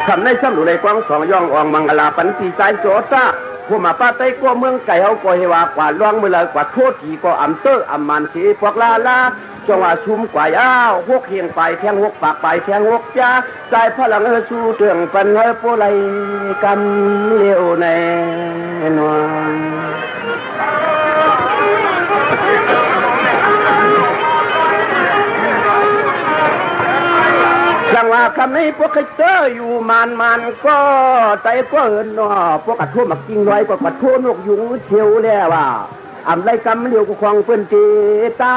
ทำในซ้ำหนูในกวางสองย่องอ่องมังกลาปันตีสายโจตาผู้มาป้าไต้ก็เมืองไก่เฮาก็เฮวากว่าล่วงเมื่อไรกว่าโทษทีก็อำเตออำมันสีพวกลาจังหวะชุมกว่าอ้าวพวกเฮียงไปแทงหกปากไปแทงหกจ้าใจพลังสู้เตืองปันเฮโปไลกันเลี้ยวในนวลจังหวะคำนี้พวกเจออยู่มันก็ใจก็เอินเนาะพวกกระทุ่มมักกิ้งน้อยกว่ากระทุ่มนกยุงเชียวแล้วว่าอำไรกำเลี้ยวกูคลองเพื่อนตีเต้า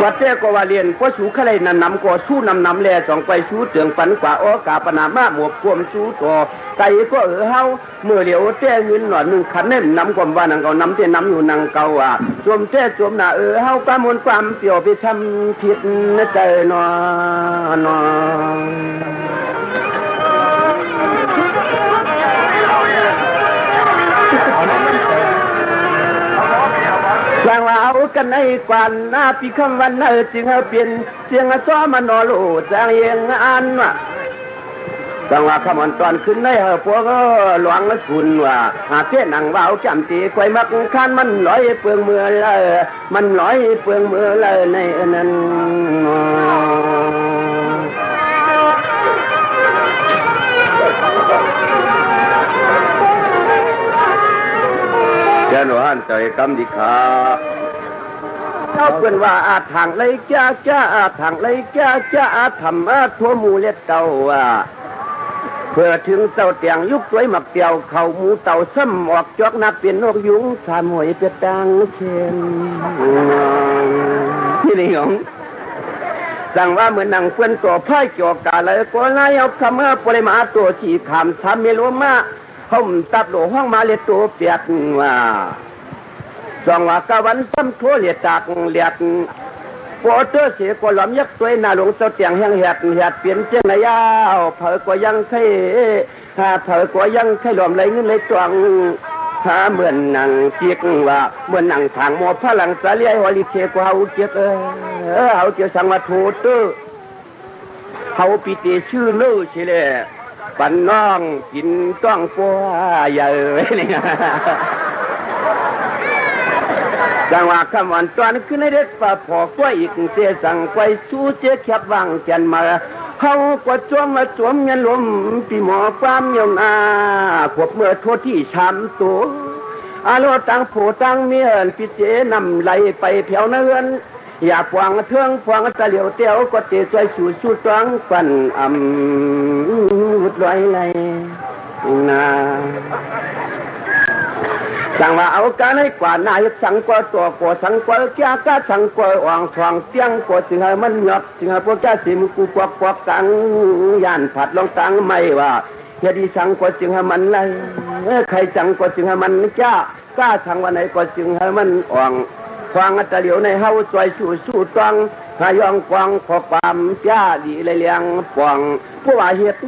วัดเจ้าก็ว่าเรียนเพราะชูขะไรนันนำก็สู้นำแลสองไปชูเตืองปันกว่าอ้อกาปนามาหมวกพวมชูต่อไก่ก็เฮาเมื่อเหลียวเจ้เงินหน่อยหนึ่งขันเน่นนำความว่านังเก่านำเจ้นำอยู่นังเก่าสวมเจ้สวมหน้าเฮาประมวลความเปลี่ยวไปช้ำผิดใจนอนจังว่าเอากันในกวนหน้าปีคำวันจึงเปลี่ยนเสียงซ้อมันนอลูจังเองอันว่าจังว่าคำวันตอนขึ้นในพวกหลวงสุนว่าหาเจ้นังว่าจำตีคอยมักคันมันลอยเปลืองมือเลยมันลอยเปลืองมือเลยในนั้นเจ้าหนูฮันใจกำดิขาเขาเป็นว่าทางไรจ้าทางไรจ้าทำทั่วหมู่เล็ดเต่าเพื่อถึงเต่าเตียงยุบสวยหมักเตียวเข่าหมูเต่าซ้ำออกจอกนับเป็นนกยุงสามหวยเป็ดดังเชนที่นี่ของสั่งว่าเหมือนนางเพื่อนตัวพ่ายจอกกาเลยก็ไล่เอาคำปริมาตัวฉีขามทำเมลัวมาห่มตับโหลห้องมาเลียตัวเปียกว่าจังว่ากะวันซ้ำทั่วเลียจากเลียดปวดเตอเสียกว่าหลอมยักษ์ตัวหน้าหลวงเจ้าเตียงแห้งแหดเปลี่ยนเจ้าหน้ายาวเผยกว่ายังไข่เผยกว่ายังไข่หลอมไหลเงินไหลตวงเหมือนนางเจียกว่าเหมือนนางทางหมอพลังสาเลียหัวลิเชกว่าเจียกเอาเจียสังมาโทเตอเขาปีเตชื่อเลื่อเฉลปันน้องกินต้องปัวใหญ่เนี่ยจังว่าคำวันตอนขึ้นให้เด็ดป่าพอกล้วยอีกเสียสั่งไว้สู้เจ๊แคบวางแกนมาเขาก็จวมมาจวมเงินลมปีหมอความยงอาขวบเมื่อทั่วที่ช้ำตัวอารมณ์ต่างผู้ต่างเมียนพิเจนำไหลไปแผ่วเนื้อนอย่าพวงเทืองพวงตะเหลียวเตี้ยวก็เตะใจสู้ตั้งฟันวุดลอยไหลนาสั่งว่าเอาการให้กว่านายสั่งกว่าตัวกว่าสั่งกว่าแก่ก็สั่งกว่าอ่างทองเตียงกว่าจึงให้มันหยดจึงให้พวกแก่สิมกูกวักตังย่านผัดลองตังไม่ว่าเฮดีสั่งกว่าจึงให้มันไรใครสั่งกว่าจึงให้มันจ้ากล้าสั่งวันไหนกว่าจึงให้มันอ่างควางตะเหลียวในเฮาจอยสู้ตังหายองควางขอความจ้าดีเลยเลี้ยงปองผู้ว่าเหตุ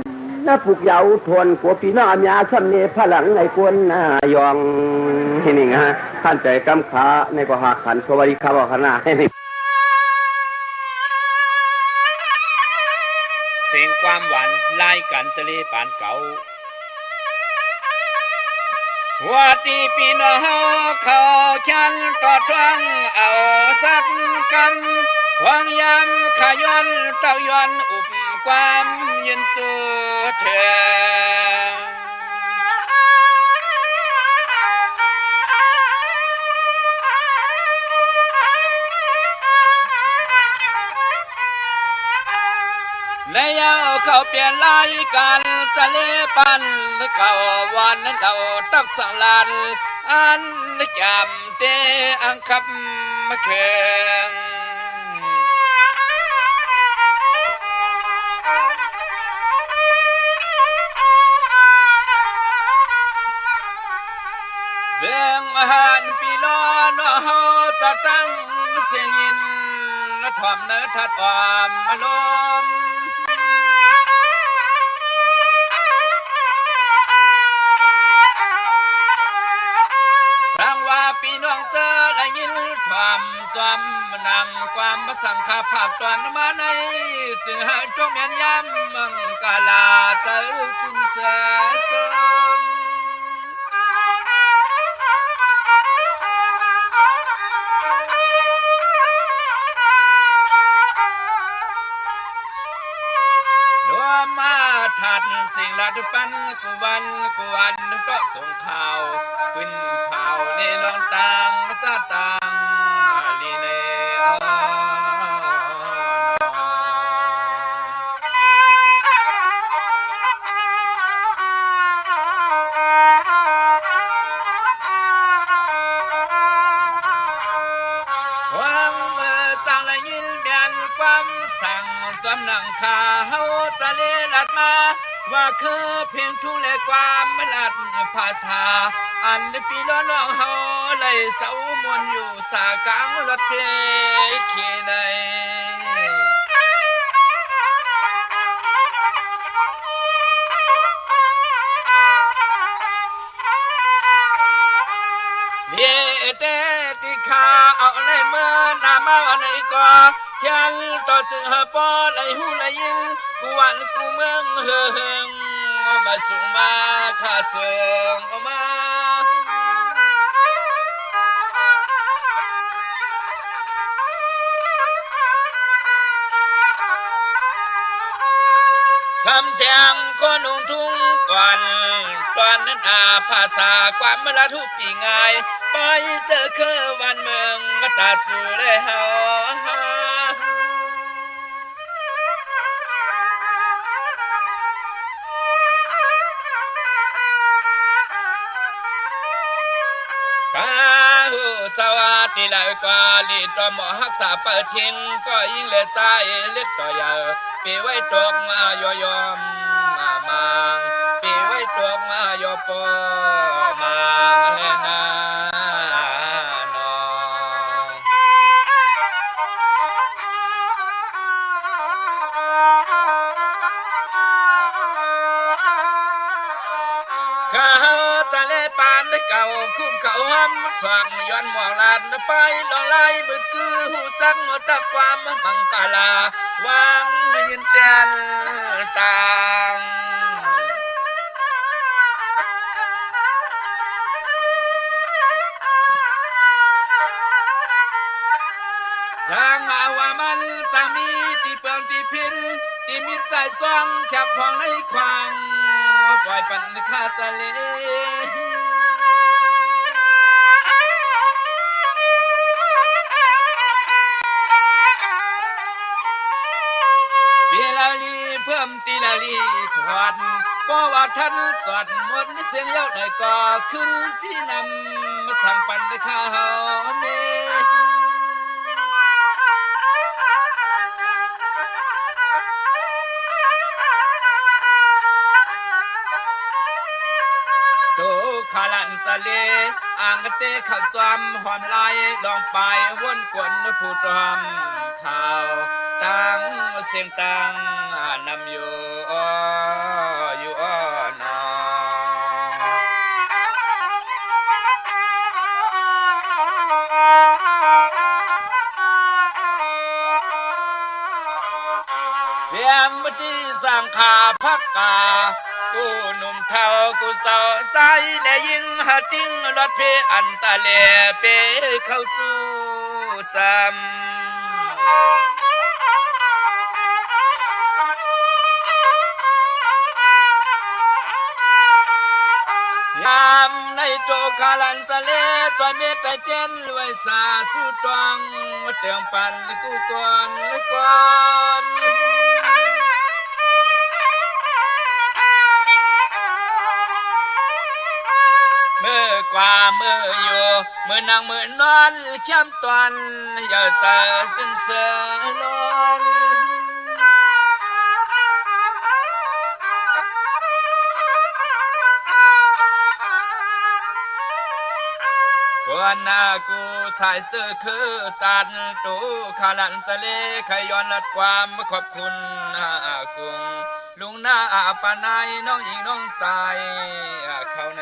น้าผูกยาวทนกัวปีน้ายาช้ำเนพลังในกวนนายองนี่ไงท่านใจกำขาในกหาขันสวัสดีครับขณะเสียงความหวานไล่กันจะเลปานเก่าว่าตีปีน้องเขาฉันต่อทวงเอาสักกันวางยำขย้อนเต่าย้อนอุบความยินสูเธอในยาวเขาเปลี่ยนลายกันจะเล่ปันเก่าวันนั้นเราตักสังลานอันจำเตอังคับมาเคืองเรื่องอาหารปีลอนเฮาจะตั้งเสียงยินถ่อมเนื้อทัดความอารมณ์สร้างว่าปีน้องเจอและยินถ่อม ำซ้ำนังความสังฆาภาคตอนมาในซึ่งหาจงแม่นยำมังกาลาเสือสิ้นเสือมาทัดสิ่งละทุปันกุวันก็ส่งข่าวขึ้นเผาในลองตังซาตังลีเนสั่งสำนังข้าเฮาจะเลลัดมาว่าคือเพียงทุเลความมลัดภาษาอันปีล้อนเฮาเลยเสามวนอยู่สากลางรถเทเขในเบียเตติคาเอาในเมื่อนามาเอาในก่อยันต่อจึงหาปอไหลหูไหลยินกูวันกูเมืองเฮืองมาส่งมาข้าเสืองออกมาสำแทงคนนุ่งทุ่งก่อนตอนนั้นภาษาความเมื่อละทุกปีง่ายไปเสือคือวันเมืองมาตาสู่เลยเฮาสวัสดีเลยกว่าลีตัวหมอหักษาเปิดทิ้งก็ยิ่งเลือดใส่เลือดต่อยาปีไว้ตกมายอยอมมาปีไว้ตกมายอปอมาเฮนาเขาตะเลปานได้เก่าคุ้มเขาห้ำฟังย้อนหมอกลานไปลองไล่มือคือหูสักตะความบังกาลาวางยืนเตียนต่างทางอาว่ามันจะมีที่เปลืองที่พินที่มิตรใจซ่องจับพองในควางปล่อยปันข้าสะเลปีละลีเพิ่มตีละลีถอดก็ว่าท่านสอดหมดเสียงเย้าหน่อยก็ขึ้นที่นำสั่งปันข้าเมขาลันสะเลอ่างเตะขับซ้ำหอมลายลองไปวนกวนผู้ตอมข่าวตั้งเสียงตั้งนำอยู่อยู่นอเสียงบัดสร้างขาพักกากูหนุ่มเท่ากูเศร้าใสและยิ่งหาติ้งรถเพอันตะเลเปเข้าสู่ซ้ำยามในโตคาลันสะเลจอยเมตเจนรวยสาสุตวังเตียงปันกูก่อนเมื่อกว่าเมื่ออยู่เมื่อนางเมื่อนอนเข้มตอนอย่าเสือสิ้นเสือลงวันนากูสายเสื้อคือสันตูขาลันทะเลขย้อนลัดความขอบคุณกุ้งลุงหน้าปานายน้องหญิงน้องสายเข้าใน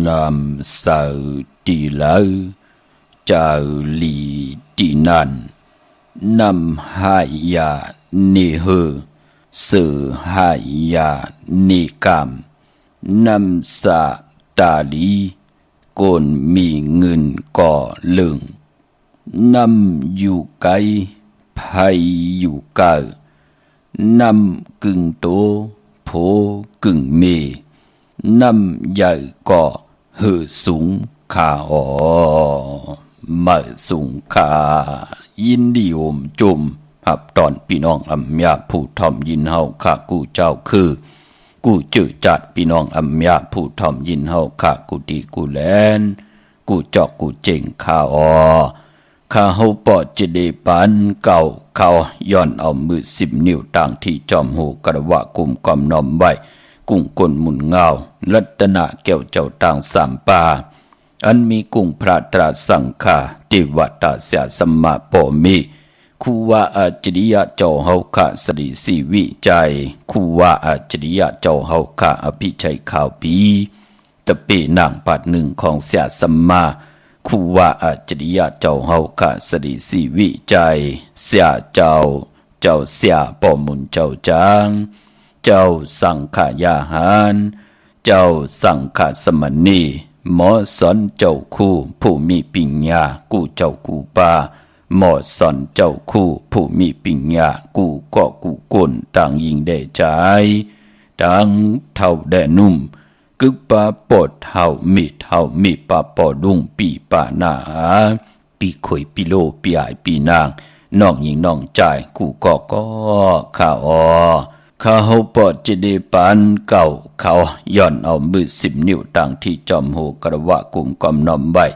นำสาวตีเลาเจ้าลีตีนันนำหายาเนเฮสือหายาเนกามนำสาตาลีกนมีเงินก่อเลึงนำอยู่ไกลภัยอยู่ไกลนำกึ่งโตโผกึ่งเมนำใหญ่ก่อเหือสูงขาอ๋อมาสูงขายินดีโอมจุมหับตอนพี่น้องอำยาผู้ทอมยินเฮาข้ากูเจ้าคือกูจืดจัดพี่น้องอำยาผู้ทอมยินเฮาข้ากูดีกูแลนกูจอกกูเจ๋งข้าอ๋อข้าเฮาปอดจะได้ปันเก่าเขาย้อนเอามือ10 นิ้วต่างที่จอมหูกระวะกุมกอมน้อมไว้กุ้งกลหมุนเงารัตนะแก้วเจ้าต่าง3 ป่าอันมีกุ้งพระตราสังฆาติวัตตาเสียสมมาโปมีคูว่าอาจริยะเจ้าเฮาข้าสริสีวิจัยคูว่าอาจริยะเจ้าเฮาข้าอภิชัยข่าวปีตะเปนางปัดหนึ่งของเสียสมมาคูว่าอาจริยะเจ้าเฮาข้าสริสีวิจัยเสียเจ้าเสียปอมุนเจ้าจางเจ้าสังขายาหารเจ้าสังขสมณีหมอสอนเจ้าคู่ผู้มีปัญญากูเจ้ากูปาหมอสอนเจ้าคู่ผู้มีปัญญากูก็กูกลต่างยิงได้ใจต่างเท่าแดนุ่มกึกปาปดเท่ามีปาปอดุงปีปานาปีข่อยปีโลปีอายปีนางน้องยิงน้องใจกูก็ข้าอ๋อข้าเฮาปอดจะได้ปานเก่าเขาย้อนเอามือ10 นิ้วต่างที่จอมหูกระวะกุมกอมน้อมไว้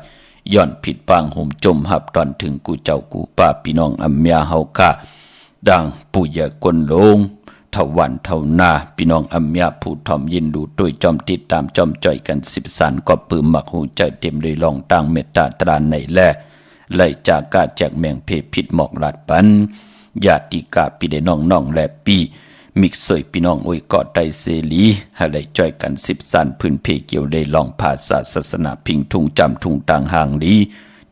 ย้อนผิดปางห่มจมหับตอนถึงกูเจ้ากูป้าพี่น้องอำยาเฮาข้าดังปู่ใหญ่กนลงเท่าวันเท่านาพี่น้องอำยาผู้ทอมยินดูด้วยจอมติดตามจอมจ่อยกัน10 สันก็ปืมหมักหูใจเต็มเลยลองตั้งเมตตาตราในแลไล่จากกาแจกแมงเพผิดหมอกลาดปันญาติกาพี่ได้น้องและปีมิกสวยพี่น้องอวยกอดไตเสลีให้ได้จ่อยกัน10 สันพื้นเพเกี่ยวได้ลองภาษาศาสนาพิงทุงจำทุงต่างห่างดี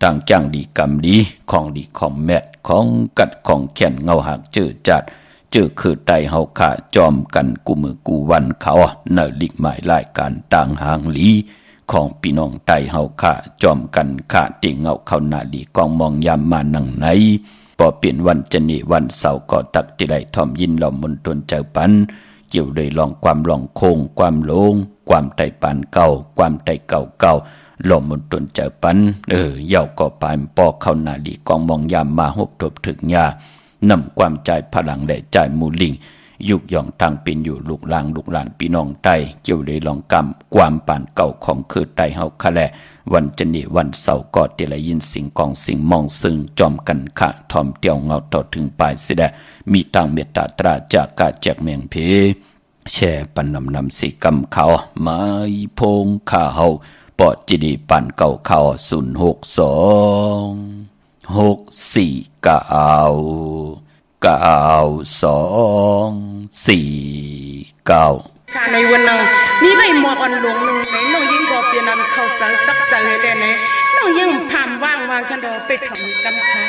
ต่างจ้างดีกรรมดีของดีของแมทของกัดของแขนเงาหักเจอจัดเจอคือไตเฮาขาจอมกันกูมือกูวันเขาเนลิกหมายรายการต่างห่างลีของพี่น้องไตเฮาขาจอมกันขาติเงาเข้าหน้าดีกองมองยามมานั่งไหนพอเปลี่ยนวันจันทร์วันเสาร์ก็ตักที่ไรทอมยินเหล่ามนตนเจ้าปันเกี่ยวเลยลองความลองโคงความโลงความไตปานเก่าความไตเก่าหล่อมนตนเจ้าปันเย่าก็ปานปอเข้าหน้าดีกองมองยามมาหบทบถึงยานำความใจพลังและใจมูลิงยุกย่องทางเป็นอยู่ลูกหลานพี่น้องไตเกี่ยวเลยลองกรรมความปานเก่าของคือไตเฮาคะแลวันจันทร์วันเสาร์ก็ได้ยินสิ่งกองสิ่งมองซึ่งจอมกันขะทอมเตียวเงาต่อถึงปลายเสดะมีต่างเมตตาตราจากกาแจกเมียงเพแช่ปันนำสิกรรมเขาไม้พงข้าเฮาปอดจิดีปันเก่าเขา062 649 ในวันนั้นมีใบหมอกอ่อนหลงหนึ่งไหนน้องยิ่งบอกเปลี่ยนนั้นเขาสารสักใจให้ได้ไหนน้องยิ่งผ่านว่างกันดอไปถมกำค้า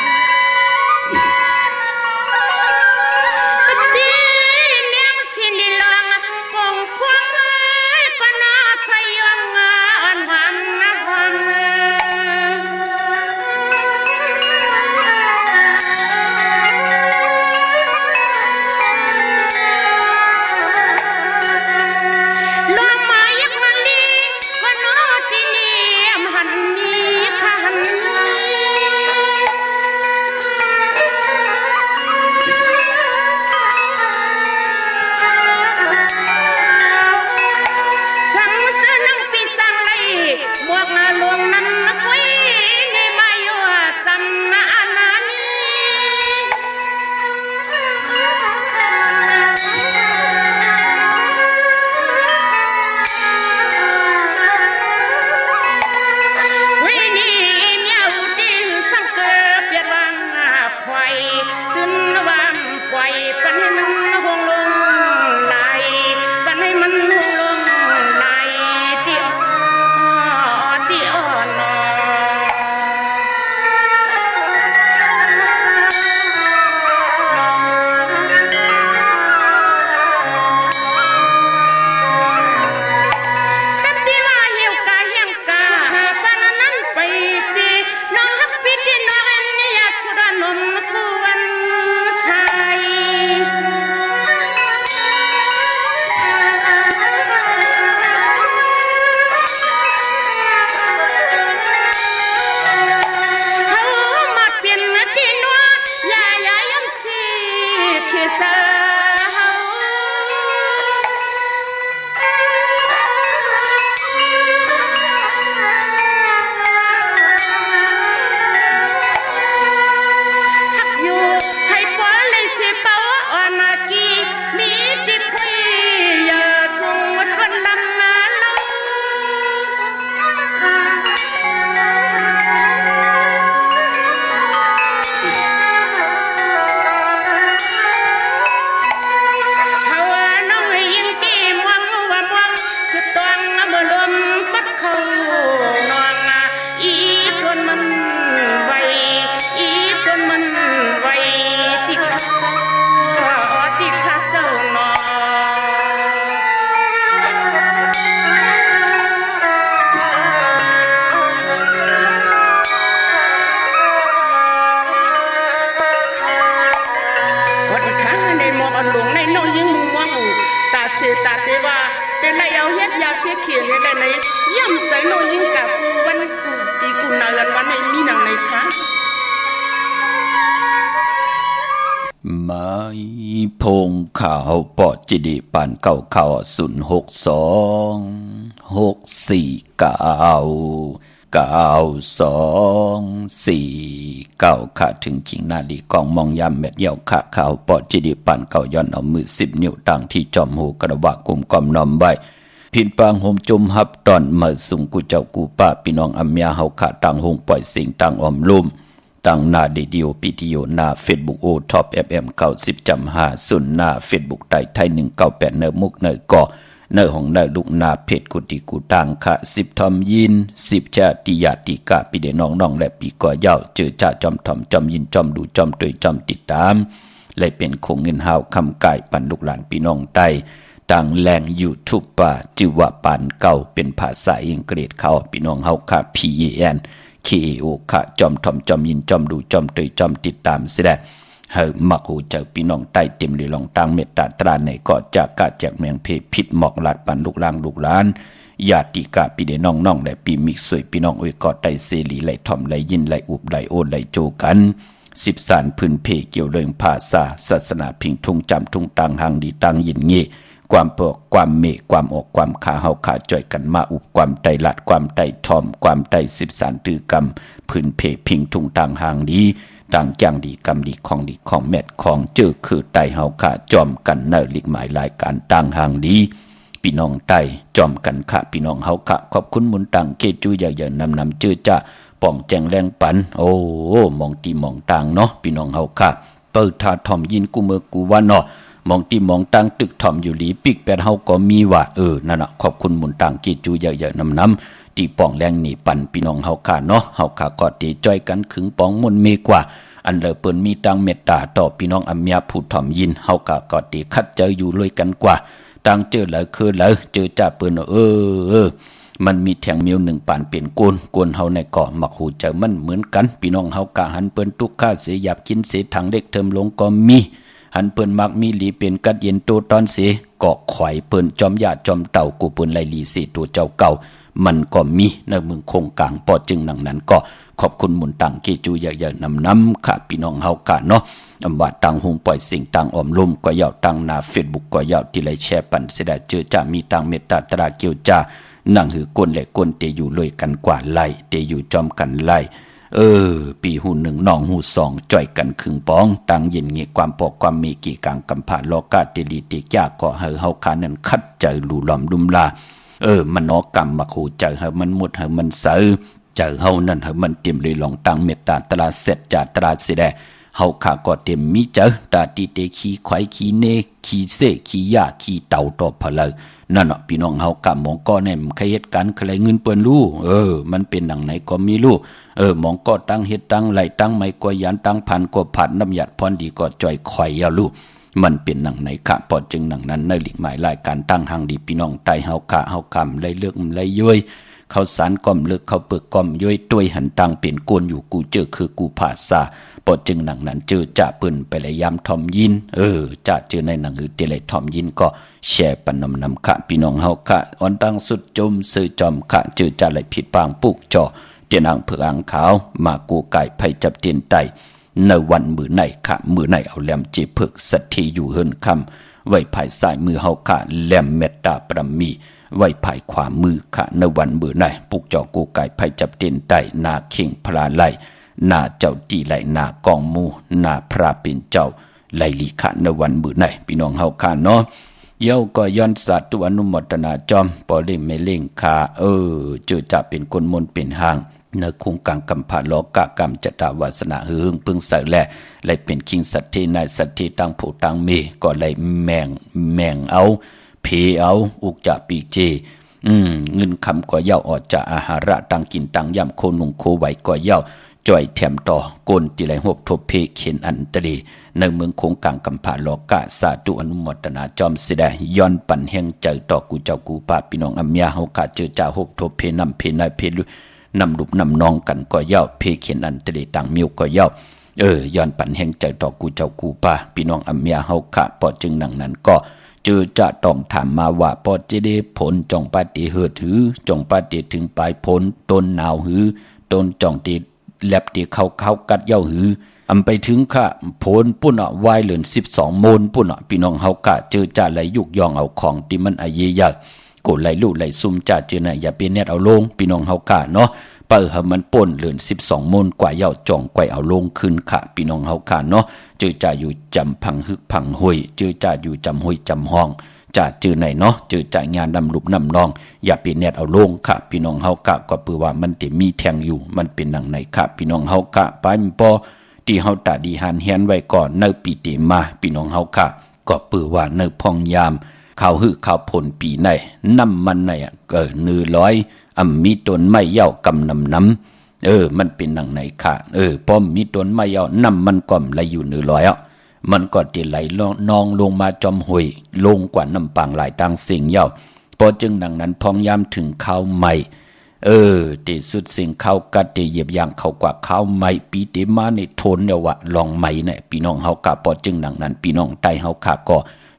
ตีเลี้ยงสินลองคงควงก็น่าใช้ยังงานวันนะวัน พงข่าวปอจิดิปานเก่าข่าว062-649-9249ค่ะถึงขิงนาดีกองมองยามเม็ดเหี่ยวค่ะข่าวปอจิดิปานเก่าย้อนเอามือ10นิ้วตั้งที่จอมหูกระบะกุมกอมนอมไว้พินปางโฮมจุมฮับตอนมาสุงกูเจ้ากูป้าพี่น้องอัมยาเฮาค่ะต่างหงปล่อยสิ่งต่างออมลุ่มต่างหน้าเดดิโอพิทิโอหน้า Facebook โอท็อป FM 90.5ส่วนหน้า Facebook ไทย198เนอมุกเนอก่อเนอของเนอลูกนาเพจกุติกูต่างค่ะ10ทอมยิน10ชาติยาติกะปีเดน้องๆและปีก่อยาวเจอจ่าจอมทอมจอมยินจอมดูจอมตวยจอมติดตามเลยเป็นคงเงินหาวคำไก่ปันลูกหลานพี่น้องใต้ต่างแหล่ง YouTube ป่าจิวะปานเก่าเป็นภาษาอังกฤษเขาพี่น้องเฮาค่ะ PAN KO ค่ะจอมทอมจอมยินจอมดูจอมตวยจอมติดตามเสียได้เฮามักหูเจอพี่น้องใต้เต็มเลยลองตั้งเมตตาตราในก็จากกะจากเมืองเพผิดหมอกลาดปันลูกหลานลูกหลานญาติกะพี่เดน้องๆและปีมิกสวยพี่น้องอวยกอดไต้เสรีไหลถ่อมไหลยินไหลอุบไหลโอไหลโจกัน10สารพื้นเพเกี่ยวเรื่องภาษาศาสนาพิงทุ่งจำทุ่งตังหังดีตังยินเงความปอกความเมความออกความขาเฮาขาจ่อยกันมาอุบความไตลัดความไตทอมความไต10สารตือกรรมพื้นเพพิงทุ่งตังหังดีต่างอย่างดีกรรมดีของแมทของเจอคือไตเฮาขาจอมกันเนอลิกหมายรายการต่างหังดีพี่น้องไตจอมกันค่ะพี่น้องเฮาค่ะขอบคุณมุนตังเกจูใหญ่ๆนำเจอจ้าป่องแจงแรงปันโอ้มองตีมองต่างเนาะพี่น้องเฮาค่ะเปิดทาทอมยินกูเมือกูว่าเนาะมองตีมองต่างตึกทอมอยู่หลีปิกแปดเฮาก็มีว่านั่นน่ะขอบคุณมุนตังเกจูใหญ่ๆนำตีป่องแรงนี่ปันพี่น้องเฮาค่ะเนาะเฮาค่ะก็ตีจ้อยกันขึงป่องมนเมกว่าอันเลอเปิ้นมีตังเมตตาต่อพี่น้องอัมยาผู้ทอมยินเฮาก็ตีคัดเจออยู่เลยกันกว่าต่างเจอแล้วคือแล้วเจอจ่าเปิ้นมันมีแทงเมียวหนึ่งปานเปลี่ยนโกนเฮาในเกาะมักหูเจอมันเหมือนกันพี่น้องเฮากะหันเปิ้นทุกข้าเสียหยับกินเสียถังเด็กเทิมลงก็มีหันเปิ้นมักมีหลีเป็นกัดเย็นโตตอนเสียเกาะข่อยเปิ้นจอมญาติจอมเต่ากูเปิ้นไลลีเสียตัวเจ้าเก่ามันก็มีในเมืองคงกลางปอจึงหนังนั้นก็ขอบคุณมุนตังเกจูใหญ่ๆนำค่ะพี่น้องเฮากะเนาะอำว่าตังหงปล่อยสิ่งตังออมลมก็ยาวตังหน้า Facebook ก็ยาวที่ไลแชร์ปันเสดเจอจะมีตังเมตตาตราเกียวจ้านั่งหือกวนและกวนเตอยู่เลยกันกว่าไล่เตอยู่จอมกันไล่ปีหูหนึ่งน้องหูสองจ่อยกันครึ่งป้องตังเย็นเงี้ยความปอกความมีกี่กลางกำผ่าโลกาเตลีเตยากก็เฮาคานั้นคัดใจหลูหลอมดุมลามันนอกรรมมาขู่ใจเฮามันหมดเฮามันเสือใจเฮานั่นเฮามันเต็มเลยลองตังเมตตาตราเสร็จจาตราเสดเฮาขาก็เต็มมีเจอตาตีเตขี้ควายขี้เนขี้เสขี้ยาขี้เต่าต่อพะเลยนั่นเนาะพี่น้องเฮากะมองก็แน่ใครเฮ็ดกันใครเงินเปิ้นรู้มันเป็นหนังไหนก็มีรู้มองก็ตั้งเฮ็ดตั้งไหลตั้งไม้ก็ยันตั้งพันก็ผัดน้ำหยัดพรดีก็จ่อยข่อยเอารู้มันเป็นหนังไหนค่ะพอจึงหนังนั้นในหลิกหมายรายการตั้งทางดีพี่น้องใต้เฮากะเฮากำไล่เลือกไล่ย้อยเขาสารก้อมเลือกเขาเปิกก้อมย้อยต้วยหันตังเป็นโกนอยู่กูเจอคือกูภาษาพอจึงหนังนั้นเจอจะเปิ้นไปเลยยามทอมยินจะเจอในหนังหือเตเลยทอมยินก็แชร์ปันนำค่ะพี่น้องเฮาค่ะอ่อนตั้งสุดจมซื้อจอมค่ะเจอจะไหลผิดปางปุกจ่อเตียนอ่างเผือกอ่างขาวมากูไก่ไผจับเตียนไตในวันมือไหนค่ะมือไหนเอาแหลมจีเผือกสัตทีอยู่เฮินคำไว้ภายซ้ายมือเฮาค่ะแหลมเมตตาประมีไว้ภายขวามือค่ะในวันมือไหนปุกจ่อกูไก่ไผจับเตียนไตนาเข่งพลาไหลนาเจ้าตีไหลนากองมูนาพระเป็นเจ้าไหลลีค่ะในวันมือไหนพี่น้องเฮาค่ะเนาะเย้าก็ย้อนสัตว์อนุโมทนาจอมปอเล่ไม่เล่งคาเจอจะเป็นคนมนเป็นหางเนคงกังกำผ่าโลกกรรมจตาวาสนาหึงพึงใส่แลเลยเป็นคิงสัตเทนายสัตเทตังผู้ตังเมก็เลยแมงเอาเพเอาอุกจะปีเจเงินคำก็เย้าออกจากอาหาระตังกินตังย่ำโคนุงโคไหวก็เย้าจ่อยแถมต่อโกนติไหลหบทบเพเข็นอันตรีในเมืองคงกลางกำผาโลกะสาธุอนุโมทนาจอมสิได้ย้อนปั่นแห่งใจต่อกูเจ้ากูป้าพี่น้องอัมยาเฮากะเจอจ่าหบทบเพนำเพนายเพลุนำรูปนำนองกันก็เย้าเพเข็นอันตรีต่างมิวก็เย้าย้อนปั่นแห่งใจต่อกูเจ้ากูป้าพี่น้องอัมยาเฮากะพอจึงหนังนั้นก็เจอจะต้องถามมาว่าพอจะได้ผลจงปฏิเหิดหือจงปฏิถึงปลายผลต้นหนาวหือต้นจองตีแลบตีเข้ากัดเย้าหือ ไปถึงค่ะโผลปุ่นอ่ะวายเหลือน12 โมนปุ่นอ่ะพี่น้องเฮากะเจอจ่าไหลยุกยองเอาของที่มันอาเยยะกดไหลลู่ไหลซุ่มจ่าเจอน่ะอย่าเป็นเน็ตเอาลงพี่น้องเฮากะเนาะเปิดให้มันป่นเหลือน12 โมนกว่าเย่าจ่องไกวเอาลงขึ้นค่ะพี่น้องเฮากะเนาะเจอจ่าอยู่จำพังฮึกพังห้วยเจอจ่าอยู่จำห้วยจำห้องจ่าเจอไหนเนาะเจอจ่างานดำลุบนำนองอย่าเป็นเน็ตเอาลงค่ะพี่น้องเฮากะก็เปือว่ามันจะมีแทงอยู่มันเป็นหนังไหนค่ะพี่น้องเฮากะไปมันปอที่เฮาตาดีหันเฮียนไว้ก่อนเนปีเตมาพี่น้องเฮาค่ะก็เปือว่าเนพองยามข่าวหื้อข่าวผลปีในน้ำมันในนือร้อยมีต้นไม้เย่ากำน้ำมันเป็นหนังไหนค่ะป้อมมีต้นไม้เย่าน้ำมันก่อมไหลอยู่นือร้อยมันก็จะไหลนองลงมาจอมห้วยลงกว่าน้ำปางหลายตังเสียงเย่าพอจึงดังนั้นพองยามถึงข้าวใหม่ที่สุดสิ่งเข้ากัดที่เหยียบย่างเข้ากว่าข้าวใหม่ปีติมาในทนเนี่ยว่าลองใหม่เนี่ยพี่น้องเฮากะพอจึงดังนั้นพี่น้องใต้เฮาค่ะก็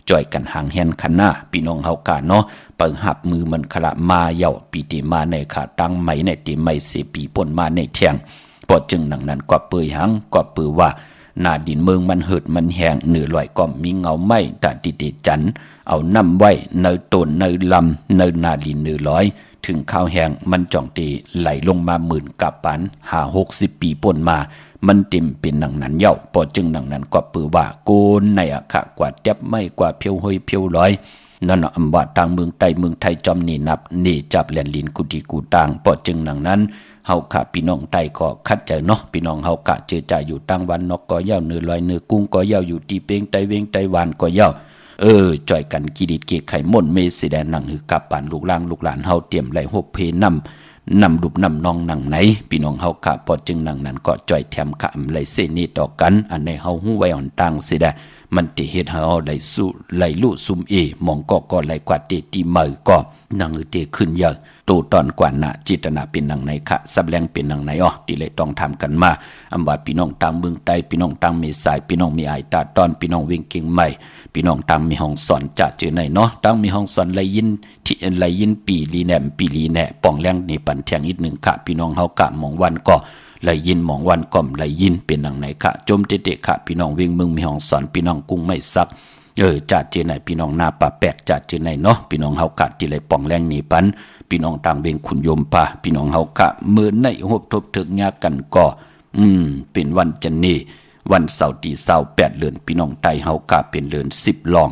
จ่อยกันห่างแหนคันหน้าพี่น้องเฮากะเนาะเปิดหับมือมันขละมาเย่าปีติมาในขาตั้งใหม่ในที่ไม่เสียปีป่นมาในเที่ยงพอจึงดังนั้นก็เปื่อยหังก็เปื่อว่าหน้าดินเมืองมันเหิดมันแห้งเหนือลอยก็มีเงาไม้ตาติจันเอาน้ำไว้เนยต้นเนยลำเนยนาดินเหนือลอยถึงข้าวแห้งมันจ่องตีไหลลงมาหมื่นกับปัน60 ปีป่นมามันเต็มเป็นหนังนั้นเย่าพอจึงหนังนั้นก็ปือว่าโกนในอะค่ะกว่าเจ็บไม่กว่าเพียวห้อยเพียวร้อยนั่นอำว่าต่างเมืองใต้เมืองไทยจอมนี่นับนี่จับแหลนลินกุฏิกูต่างพอจึงหนังนั้นเฮาค่ะพี่น้องใต้ก็คัดใจเนาะพี่น้องเฮากะเจอจ่าอยู่ตั้งวันนกก็เย่าเนื้อลอยเนื้อกุ้งก็เย่าอยู่ตีเป้งไตเวงไตหวานก็เย่าจ่อยกันกิดิดเกไข่ม่นเมสีแดงหนังหือกับปานลูกล่างลูกหลานเฮาเตรียมไหลหกเพนำดุบนำนองหนังไหนพี่น้องเฮากะพอจึงหนังนั้นก็จ่อยแถมขะไหลเสนีต่อกันอันในเฮาฮู้ไว้อ่อนตังสิแดมันติเฮ็ดเฮาไหลสู้ไหลลู่ซุมมองก็ไหลกว่าเตตีมือก็หนังเตขึ้นเยอะตูตอนกว่าน่ะจิตนาเป็นหนังไหนคะสับแรงเป็นหนังไหนที่เลยต้องทำกันมาอำว่าพี่น้องต่างเมืองใต้พี่น้องต่างมีสายพี่น้องมีอายตาตอนพี่น้องเวงเก่งใหม่พี่น้องต่างมีห้องสอนจะเจอไหนเนาะต่างมีห้องสอนไหลยินที่ไหลยินปีลีแหนมปีลีแหน่ป่องแรงนี่ปันเทียงอีกหนึ่งค่ะพี่น้องเฮากะมองวันก็ไหลยินมองวันก่อมไหลยินเป็นหนังไหนค่ะจมเตะค่ะพี่น้องเวงเมืองมีห้องสอนพี่น้องกุ้งไม่ซักจัดเจอไหนพี่น้องนาป่าแปกจัดเจอไหนเนาะพี่น้องเฮากะที่ไหลป่องแรงนี่ปันพี่น้องต่างเวงขุนยมป่าพี่น้องเฮากะมือในหบทบถึกยากันก็เป็นวันจันนี้วันเสาร์ที่28เดือนพี่น้องไต้เฮากะเป็นเดือน10ลอง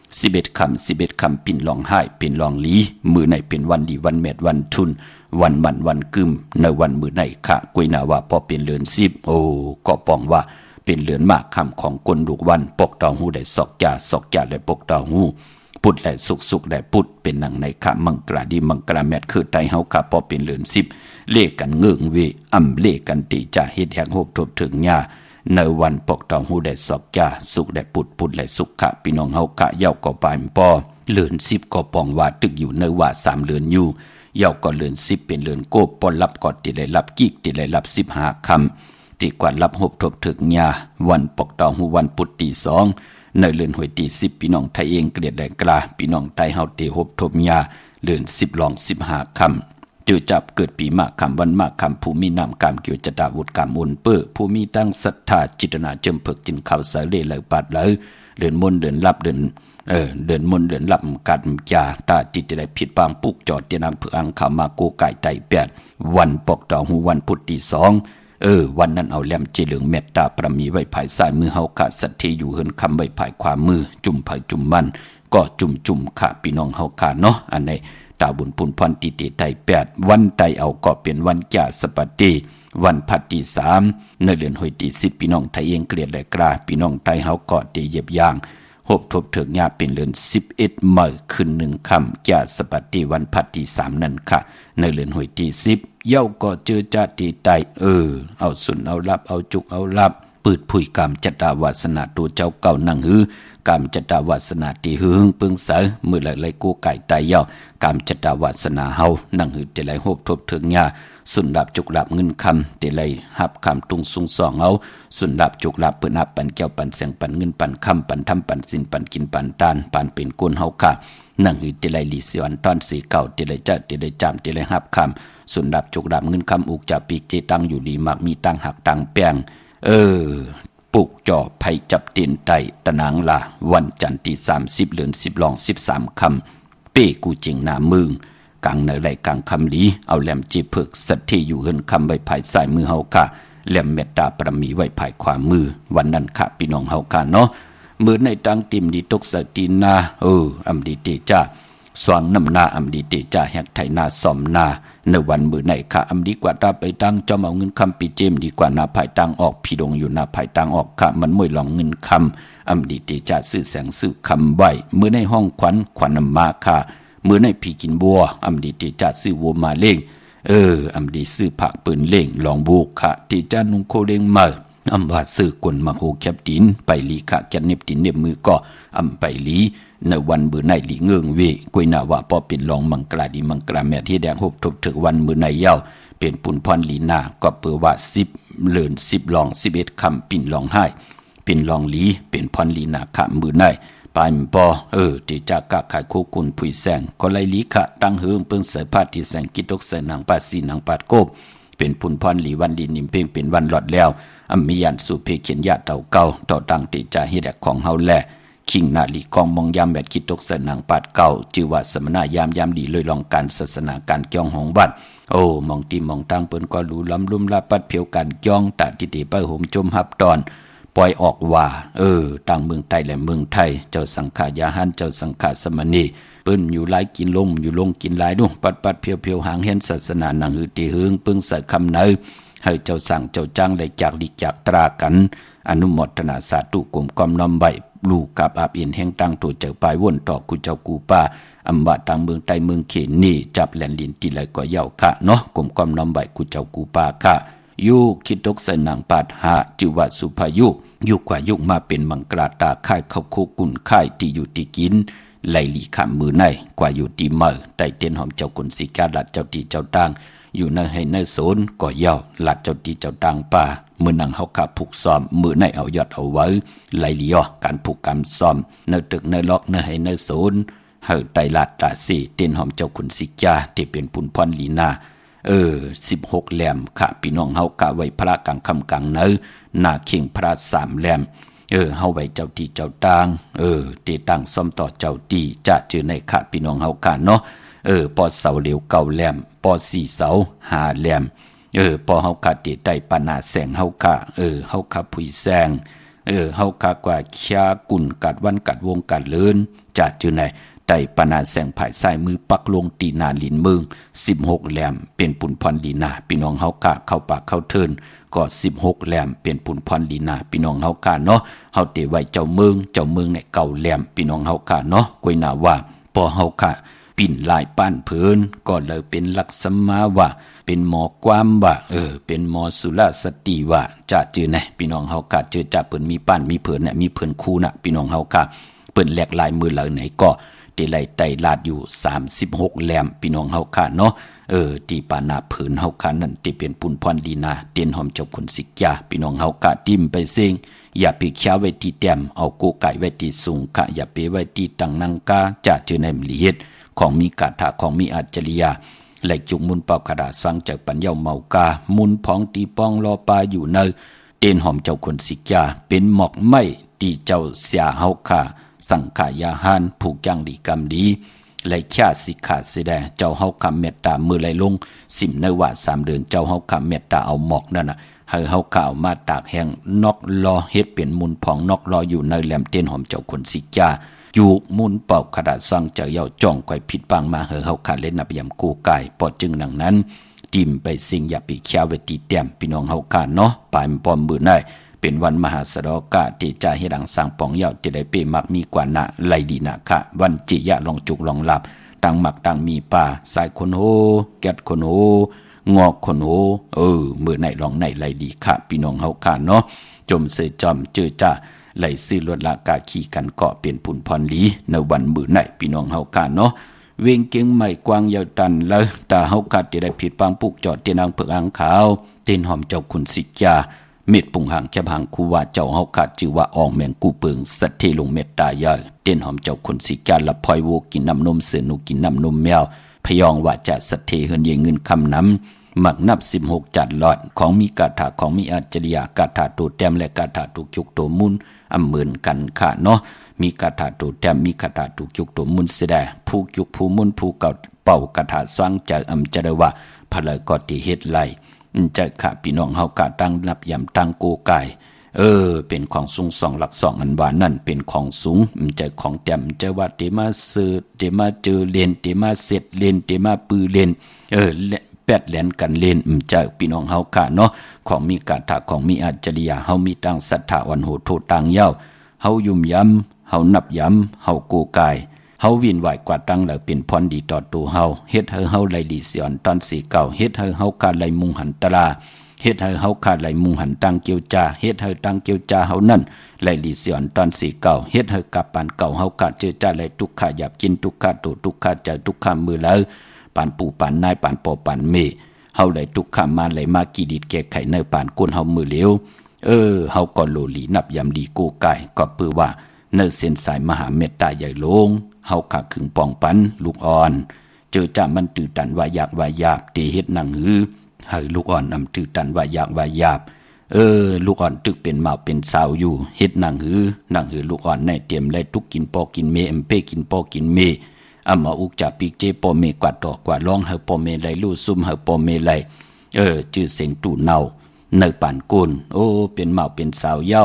11 คำปิ่นลองไห้เป็นลองหลีมือในเป็นวันดีวันเม็ดวันทุนวันมันวันกึมในวันมือในค่ะกุยนาว่าพอเป็นเดือน10ก็ปองว่าเป็นเดือนมากคำของคนลูกวันปกตองหูได้สอกจ่าได้ปกตองหูพุดและสุกได้พุดเป็นหนังในค่ะมังกราดีมังกราแมทคือไต้เฮาค่ะพอเป็นเดือน10เลขกันเงื่งเวเลขกันติจะเฮ็ดแห่งโฮบทบถึงญาในวันปกตองหูได้สอกจ่าสุกได้พุดและสุกค่ะพี่น้องเฮากะเย้าก็ปานปอเดือน10ก็ปองว่าตึกอยู่ในว่า3เดือนอยู่เย้าก็เดือน10เป็นเดือนโกบปอนรับก็ติได้รับกิกติได้รับ15คำที่กว่ารับหบทบถึงญาวันปกตองหูวันพุธที่2ในเดือนหวยที่10พี่น้องไทยเองเกลียดแดงกลาพี่น้องไทยเฮาติหบทบญาเดือน10ลอง15คำจือจับเกิดปีมากคำวันมากคำผู้มีนามกามเกี่ยวจตาวุฒิกามอุนเปื้อผู้มีตั้งศรัทธาจิตนาเจิมเพิกจินข่าวสายเล่ไหลปัดไหลเดินมนเดินรับเดินมนเดินรับกัดจาตาจิตได้ผิดบางปุกจอดเตนำเพื่ออังขามาโกไก่ไต8วันปกตองหูวันพุธที่2วันนั้นเอาแหลมเจเหลืองเมตตาประมีไว้ภายซ้ายมือเฮาค่ะสัตย์อยู่เฮินคำไว้ภายขวามือจุ่มภายจุ่มมันก็จุ่มค่ะพี่น้องเฮาค่ะเนาะอันนี้ตาบุญพุนพรติไต8วันไตเอาก็เป็นวันจ่าสปติวันพัดที่3ในเดือนหวยที่10พี่น้องไทยเองเกลียดและกล้าพี่น้องไทยเฮาก็ได้เหยียบย่างหบทบถึงญาเป็นเดือน11มื้อขึ้น1ค่ำจ่าสปติวันพัดที่3นั่นค่ะในเดือนหวยที่10เย้าก็เจอจัดที่ไตเอาสุนเอาลับเอาจุกเอาลับปืดผุยกามจตาวาสนาตัวเจ้าเก่านั่งหือกามจตาวาสนาตีหึงปึงเสอมือไหลกูไก่ไตเย้ากามจตาวาสนาเฮานั่งหือแต่ไหลหบทบถึงญาสุนดับจุกลับเงินคำแต่ไหลหับคำตุงสุงสองเอาสุนดับจุกลับเปิ้นหับปันแก้วปันเสียงปันเงินปันคำปันทำปันสินปันกินปันตานปันเป็นก้นเฮาค่ะนั่งหือแต่ไหลลีเสียวันตอนสีเก่าแต่ไหลจัดแต่ไหลจามแต่ไหลหับคำสุนดับจุกดับเงินคำอุกจะปีกเจตังอยู่ดีมักมีตังหักตังแป้ง ปุกจ่อไผจับเตียนไตตะนางลาวันจันทร์ที่30เดือน10ลอง13คำเป้กูจิงหน้ามึงกลางในไหลกลางคำหลีเอาแหลมจีเพิกสัตที่อยู่เฮินคำไว้ภายซ้ายมือเฮาค่ะแหลมเมตตาประมีไว้ภายขวามือวันนั้นค่ะพี่น้องเฮาค่ะเนาะมือในตังติมดีตกสตินาอำดีเตจ้าสวางน้ำนาอำดีเตจ้าแหกไถนาสอมนาในวันมือในค่ะอำดีกว่าตาไปตังจอมเอาเงินคำปีเจมดีกว่านาภายตังออกพี่ดงอยู่นาภายตังออกค่ะมันมวยหลองเงินคำอำดีเตจ้าซื้อแสงซื้อคำไว้มือในห้องขวัญนำมาค่ะมือในพี่กินบัวอำดีเตจ้าซื้อวัวมาเล่งอำดีซื้อผักปืนเล่งลองบุกค่ะเตจ้านุงโคเล่งมาอำว่าซื้อกลมาโหแคบดินไปลีค่ะแกนเน็บดินเน็บมือก็อำไปลีในวันมือในลีเงืองเวกวยนาว่าพอเป็นรองมังกราดีมังกราแม่ที่แดงหบทุกถึงวันมือในเย้าเป็นปุ่นพรลีนาก็เปือว่า10เลิน10ลอง11คำปิ่นลองให้เป็นลองลีเป็นพรลีนาค่ะมือในปายปอติจากะขายโคกุนผุยแสงก็ไลลีค่ะตั้งเฮิงเปิ้งเสยพาที่แสงกิตกเสนางปาสีนางปาดโกบเป็นปุ่นพรลีวันดีนิมเพ่งเป็นวันหลอดแล้วอำมียันสุเพเขียนยาเต่าเก่าต่อตังติจาเฮดของเฮาแลคิงนาลีกองมองยามแบบคิดตกเสนางปาดเก่าจือว่าสมณะยามดีเลยลองการศาสนาการเกี่ยงของวัดมองตีมองตังเปิ้นก็รู้ล้ำลุ่มลาปัดเพียวการเกี่ยงตาติติไปโหมจมหับตอนปล่อยออกว่าต่างเมืองไทยและเมืองไทยเจ้าสังขายาหันเจ้าสังขาสมณีเปิ้นอยู่หลายกินลมอยู่ลงกินหลายดูปัดเพียวหางเห็นศาสนาหนังหือตีหึงปึ้งใส่คำเนยให้เจ้าสั่งเจ้าจ้างได้จากดิจากตรากันอนุโมทนาสาธุกลมกอมน้อมใบลูกกับอาบเอียนแห่งตั้งตัวเจ้าปลายวนต่อกูเจ้ากูป้าอำบาต่างเมืองใต้เมืองเขนนี่จับแหลนลินตีไหลก็เย่าค่ะเนาะกลมกอมน้อมใบกูเจ้ากูป้าค่ะยุคิดตกใส่หนังปาดหาจิวัดสุภายุกว่ายุมาเป็นมังกราตาค่ายเขาโคกุนค่ายที่อยู่ที่กินไหลหลีขามมือในกว่าอยู่ที่เมื่อใต้เตียนหอมเจ้ากุนสิกาลัดเจ้าตีเจ้าตังอยู่ในให้ในโซนก็เย่าหลัดเจ้าตีเจ้าตังป่ามือนังเฮาขาผูกซ้อมมือในเอายอดเอาไว้ไหลหลีการผูกกำซ้อมในตึกในล็อกในให้ในโซนเฮาไตลัดตาสีเตียนหอมเจ้ากุนสิกาที่เป็นปุนพรลีนา16แหลมค่ะพี่น้องเฮากะไว้พระกลางคำกลางเนื้อหน้าเข่งพระ3แหลมเฮาไว้เจ้าตีเจ้าตางตีตั้งซ่อมต่อเจ้าตีจะเจอในค่ะพี่น้องเฮากะเนาะปอเสาเหลียว9แหลมปอ4เสา5แหลมปอเฮากะติไตปานาแสงเฮากะเฮากะผุยแสงเฮากะกว่าเคียกุ่นกัดวันกัดวงกัดเลินจะเจอในไต่ปนาแสงภายซ้ายมือปักลงตีนาลินเมือง16แหลมเป็นปุ่นพรลีนาพี่น้องเฮากะเข้าปากเข้าเทินก็16แหลมเป็นปุ่นพรลีนาพี่น้องเฮากะเนาะเฮาเตไว้เจ้าเมืองเนี่ย9แหลมพี่น้องเฮากะเนาะกวยนาว่าพอเฮากะปิ่นลายป้านเพิ่นก็เลยเป็นลักษณะว่าเป็นหมอความว่าเป็นหมอสุรสติว่าจะจือไหนพี่น้องเฮากะเจอจะเปิ้นมีป้านมีเพิ่นเนี่ยมีเพิ่นคู่น่ะพี่น้องเฮากะเปิ้นแหลกลายมือเหล่าไหนก็ตีไหลไตลาดอยู่36แหลมพี่น้องเฮาค่ะเนาะตีปานาผืนเฮาค่ะนั่นที่เป็นปุ่นพรลีนาเตียนหอมเจ้าคนสิกยาพี่น้องเฮาค่ะทิ่มไปเซิงอย่าไปเคี้ยวไว้ที่แต้มเอาโกไก่ไว้ที่สูงค่ะอย่าไปไว้ที่ตังนังกาจะเจอในมลีเฮ็ดของมีกาถาของมีอัจฉริยะไหลจุกมุนเป่าคาถาสังจากปัญญาเมากามุนพองตีป้องรอปลาอยู่ในเตียนหอมเจ้าคนสิกยาเป็นหมอกไม้ที่เจ้าเสียเฮาค่ะสังขายาหานผูกยังดีกรรมดีไหลข่าสิขาเสดเจ้าเฮาคำเมตตามือไหลลง10ในว่า3เดือนเจ้าเฮาคำเมตตาเอาหมอกนั่นน่ะให้เฮาข่าวมาตากแห้งนอกรอเฮ็ดเป็นมุนผองนอกรออยู่ในแหลมเตียนหอมเจ้าคนสิกาอยู่มุนเป่าขดาสังเจ้าเยาจ้องไกวผิดปังมาเฮาข่าเล่นนับยำกูไก่ปอจึงดังนั้นติ่มไปสิ่งอย่าไปเคี้ยวไว้ตีแต้มพี่น้องเฮาข่าเนาะปลายปอมมือได้เป็นวันมหาสดกะที่จะให้ดังสร้างปองเยาที่ได้เปมักมีกว่านะไหลดีนะคะวันจิยะลองจุกลองหลับตังหมักตังมีป่าสายคนโหแกดคนโหงอกคนโหมือไหนลองไหนไหลดีค่ะพี่น้องเฮาค่ะเนาะจมเสจอมเจอจ้าไหลซื้อลดละกาขี่กันเกาะเปลี่ยนผุนพรลีในวันมือไหนพี่น้องเฮาค่ะเนาะเวียงเก่งใหม่กวางยาวตันเลยตาเฮาค่ะที่ได้ผิดปังปุกจอดเตียนางเผือกอ่างขาวเตียนหอมเจ้าคุณสิกยาเม็ดปุ่งหางแคบหางคูว่าเจ้าเฮาขาดชื่อว่าอองแมงกูเปิงสัตเทลงเม็ดตายายเต้นหอมเจ้าคนสิกาละพลอยโวกินน้ำนมเสือนูกินน้ำนมแมวพยองว่าจะสัตเทเฮินเยเงินคำน้ำ หมักนับ16จัดหลอดของมีกาถาของมีอัจฉริยะกาถาตูแต้มและกาถาตุกจุกตัวมุนเหมือนกันค่ะเนาะมีกาถาตูแต้มมีกาถาตุกจุกตัวมุนเสดผู้จุกผู้มุนผู้เก่าเป่ากาถาสร้างจากจะได้ว่าพะเลยก็ติเฮ็ดไลจะค่ะพี่น้องเฮากะตั้งนับยำตั้งโกไก่เป็นของสูง2หลัก2อันว่านั่นเป็นของสูงจะของแต้มจะว่าเตมาเสือเตมาเจอเลนเตมาเสร็จเลนเตมาปือเลนแปดแหลนกันเลนจะพี่น้องเฮากะเนาะของมีกาถาของมีอัจฉริยะเฮามีตั้งศรัทธาวันโหโทตังเย้าเฮายุ่มย้ำเฮานับย้ำเฮาโกไก่เฮาวินไหวกว่าตั้งแล้วเป็นพรดีต่อตัวเฮาเฮ็ดให้เฮาไหลดีเสียนตอนสีเก่าเฮ็ดให้เฮากาไหลมุงหันตลาเฮ็ดให้เฮาขาดไหลมุงหันตังเกียวจาเฮ็ดให้ตังเกียวจาเฮานั่นไหลดีเสียนตอนสีเก่าเฮ็ดให้กับปานเก่าเฮาขาดเจอจาไหลทุกข์หยาบกินทุกข์โตทุกข์ใจทุกข์มือแล้วปานปู่ปานนายปานปอปานเมเฮาไหลทุกข์มาไหลมากีดิดแก้ไขในปานก้นเฮามือเหลวเฮาก็โลลีนับยำดีโกไก่ก็เปื้อว่าเนเส้นสายมหาเมตตาใหญ่ลงเฮาขาขึงปองปันลูกอ่อนเจอจะมันตื่นตันว่าอยากว่าหยาบเตเฮ็ดหนังหือให้ลูกอ่อนนำตื่นตันว่าอยากว่าหยาบลูกอ่อนตึกเป็นหมาเป็นสาวอยู่เฮ็ดหนังหือลูกอ่อนในเตรียมไล่ทุกกินปอกินเมเอ็มเป้กินปอกินเมมาอุกจับปีกเจปอเมกวาดดอกกว่าร้องเฮาปอเมไล่ลู่ซุ่มเฮาปอเมไล่จื้อเสียงตู่เนาในป่านกุนเป็นหมาเป็นสาวเย้า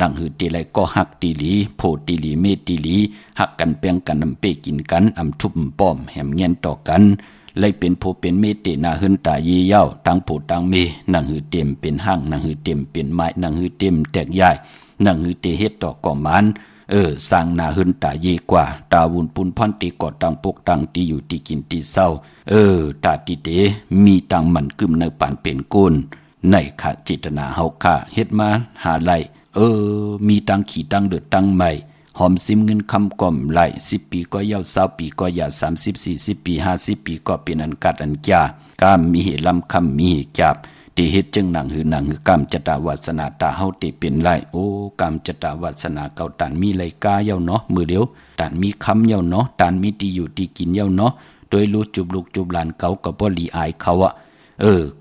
นั่งหือตีไรก็หักตีหลีโพตีหลีเมตีหลีหักกันเปียงกันนำเปกินกันทุบป้อมแหมเงี้ยนต่อกันเลยเป็นโพเป็นเมเตนาหืนตาเยี่เย้าตั้งโพตั้งเมนั่งหือเต็มเป็นห้างนั่งหือเต็มเป็นไม้นั่งหือเต็มแตกใหญ่นั่งหือเตเฮ็ดต่อก่อมันสร้างนาหืนตาเยี่กว่าตาวุนปุนพันตีก่อตั้งปกตั้งตีอยู่ตีกินตีเศร้าตาตีเตมีตังมันกึมในป่านเป็นกุนในขาจิตนาเฮาขาเฮ็ดมาหาไลมีตังขี่ตังเดือดตังใหม่หอมซิมเงินคำก่อมไหล10 ปีก็เย้า20 ปีก็อย่า30 40 ปี50 ปีก็เป็นอันกัดอันจ้ากามมีเหลำคำมีเหจับตีเฮ็ดจึงหนังหือกามจตาวาสนาตาเฮาติเป็นไรกามจตาวาสนาเก่าตันมีไรกาเย้าเนาะมือเดียวตันมีคำเย้าเนาะตันมีตีอยู่ตีกินเย้าเนาะโดยรู้จุบลูกจุบหลานเก่าก็บ่ลีอายเขา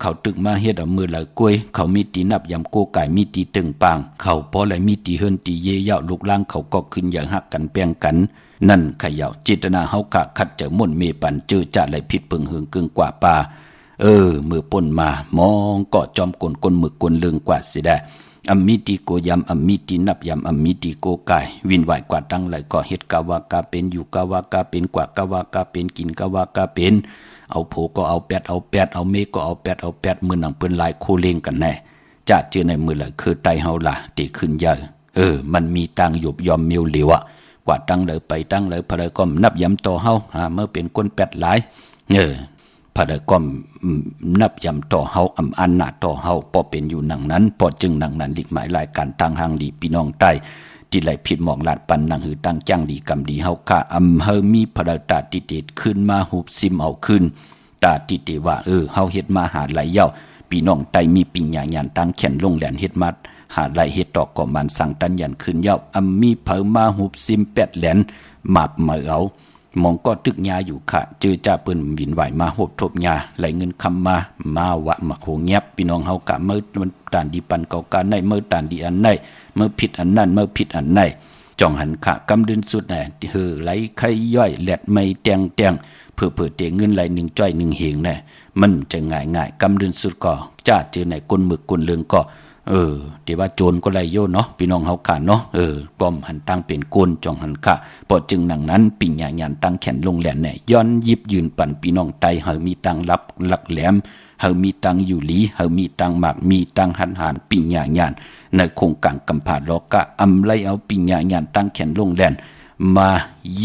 เขาตึกมาเฮ็ดเอามือไหลกล้วยเขามีตีนับยำโกไก่มีตีตึงปางเขาพอไหลมีตีเฮินตีเยเย่าลูกล่างเขาก็ขึ้นอย่างหักกันแป้งกันนั่นขย่าจิตนาเฮากะขัดเจอม่นเมปันเจอจะไหลผิดปึงหึงกึ่งกว่าป่ามือป่นมามองก็จอมกลมึกกลเลืองกว่าสิได้มีตีโกยำมีตีนับยำมีตีโกไก่วินไหวกว่าตั้งไหลก็เฮ็ดกาวากาเป็นอยู่กาวากาเป็นกว่ากาวากาเป็นกินกาวากาเป็นเอาโผก็เอาแปดเอาเมก็เอาแปดมือหนังเปิ้นลายโคเลงกันแน่จะเจอในมือเลยคือไตเฮาล่ะตีขึ้นเยอะมันมีตังหยบยอมเมียวเหลวกว่าตั้งเลยไปตั้งเลยพะเลยก็นับยำต่อเฮาเมื่อเป็นก้นแปดหลายพะเลยก็นับยำต่อเฮาอันหนาต่อเฮาพอเป็นอยู่หนังนั้นพอจึงหนังนั้นดิหมายรายการตั้งห้างดีพี่น้องใต้ที่ไหลผิดหมองลาดปันหนังหือตั้งจ้างดีกำดีเฮาค่าเฮามีพระตาติเตขึ้นมาหุบซิมเอาขึ้นตาติเตว่าเฮาเฮ็ดมาหาไหลเย้าพี่น้องใต้มีปิญญาญาณตั้งแขนลงแหลนเฮ็ดมาหาไหลเฮ็ดตอกก่อมันสั่งตันยันขึ้นเย้ามีเผามาหุบซิมแปดแหลนหมาบเหมเอามองก็ตึกยาอยู่ค่ะเจอจ่าเปิ้นวินไหวมาโหบทบยาไหลเงินคำมาวะมาโหเงียบพี่น้องเฮากะเมื่อมันตานดีปันเก่าการในเมื่อตานดีอันในเมื่อผิดอันนั้นเมื่อผิดอันในจ่องหันขะกำดินสุดแน่ไหลไข่ย่อยแหลดไม่แตงเพื่อเตเงินไหล1จ้อย1เหงแน่มันจะง่ายกำดินสุดก็จ้าเจอในก้นหมึกก้นเลืองก็เดี๋ยวว่าโจรก็ไล่โยเนาะพี่น้องเฮาขาเนาะป้อมหันตั้งเป็นโกนจ่องหันค่ะพอจึงหนังนั้นปิญญาญาณตั้งแขนลงแหลนแน่ย้อนยิบยืนปั่นพี่น้องไตเฮามีตังรับหลักแหลมเฮามีตังอยู่หลีเฮามีตังหมากมีตังหันหานปิญญาญาณในโครงการกำผาโลกะไล่เอาปิญญาญาณตั้งแขนลงแหลนมา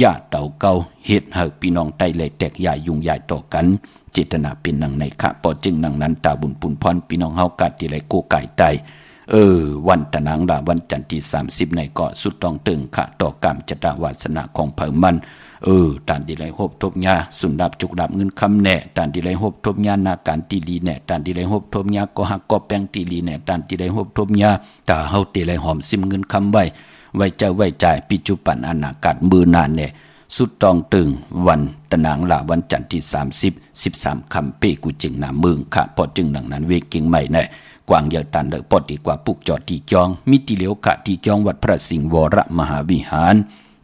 ญาติเต่าเก่าเฮ็ดเฮาพี่น้องไตเลยแตกใหญ่ยุ่งใหญ่ต่อกันเจตนาเป็นหนังในค่ะพอจึงหนังนั้นตาบุญปุนพรพี่น้องเฮากัดที่ไรโกไก่ไตวันตะนางดาวันจันทร์ที่30ในเกาะสุดต้องตึงค่ะต่อกรรมจตวาสนาของเผ่ามันตานดีไรหบทบยาสุนดับจุกดับเงินคำแน่ตานดีไรหบทบยานาการตีลีแน่ตานดีไรหบทบยาก็หักก็แป้งตีลีแน่ตานดีไรหบทบยาตาเฮาตีไรหอมซิมเงินคำไว้เจ้าไว้ใจปัจจุบันอนาคตมือนานแน่ สุดตองตึงวันตะนางลาวันจันทร์ที่13คำเป้กูจึงนามึงค่ะพอจึงหนังนั้นเวกิ่งใหม่แน่กวางเยอะตันเดอปอดีกว่าปุกจอดตีจองมิติเหลียวกะตีจองวัดพระสิงห์วรมหาวิหาร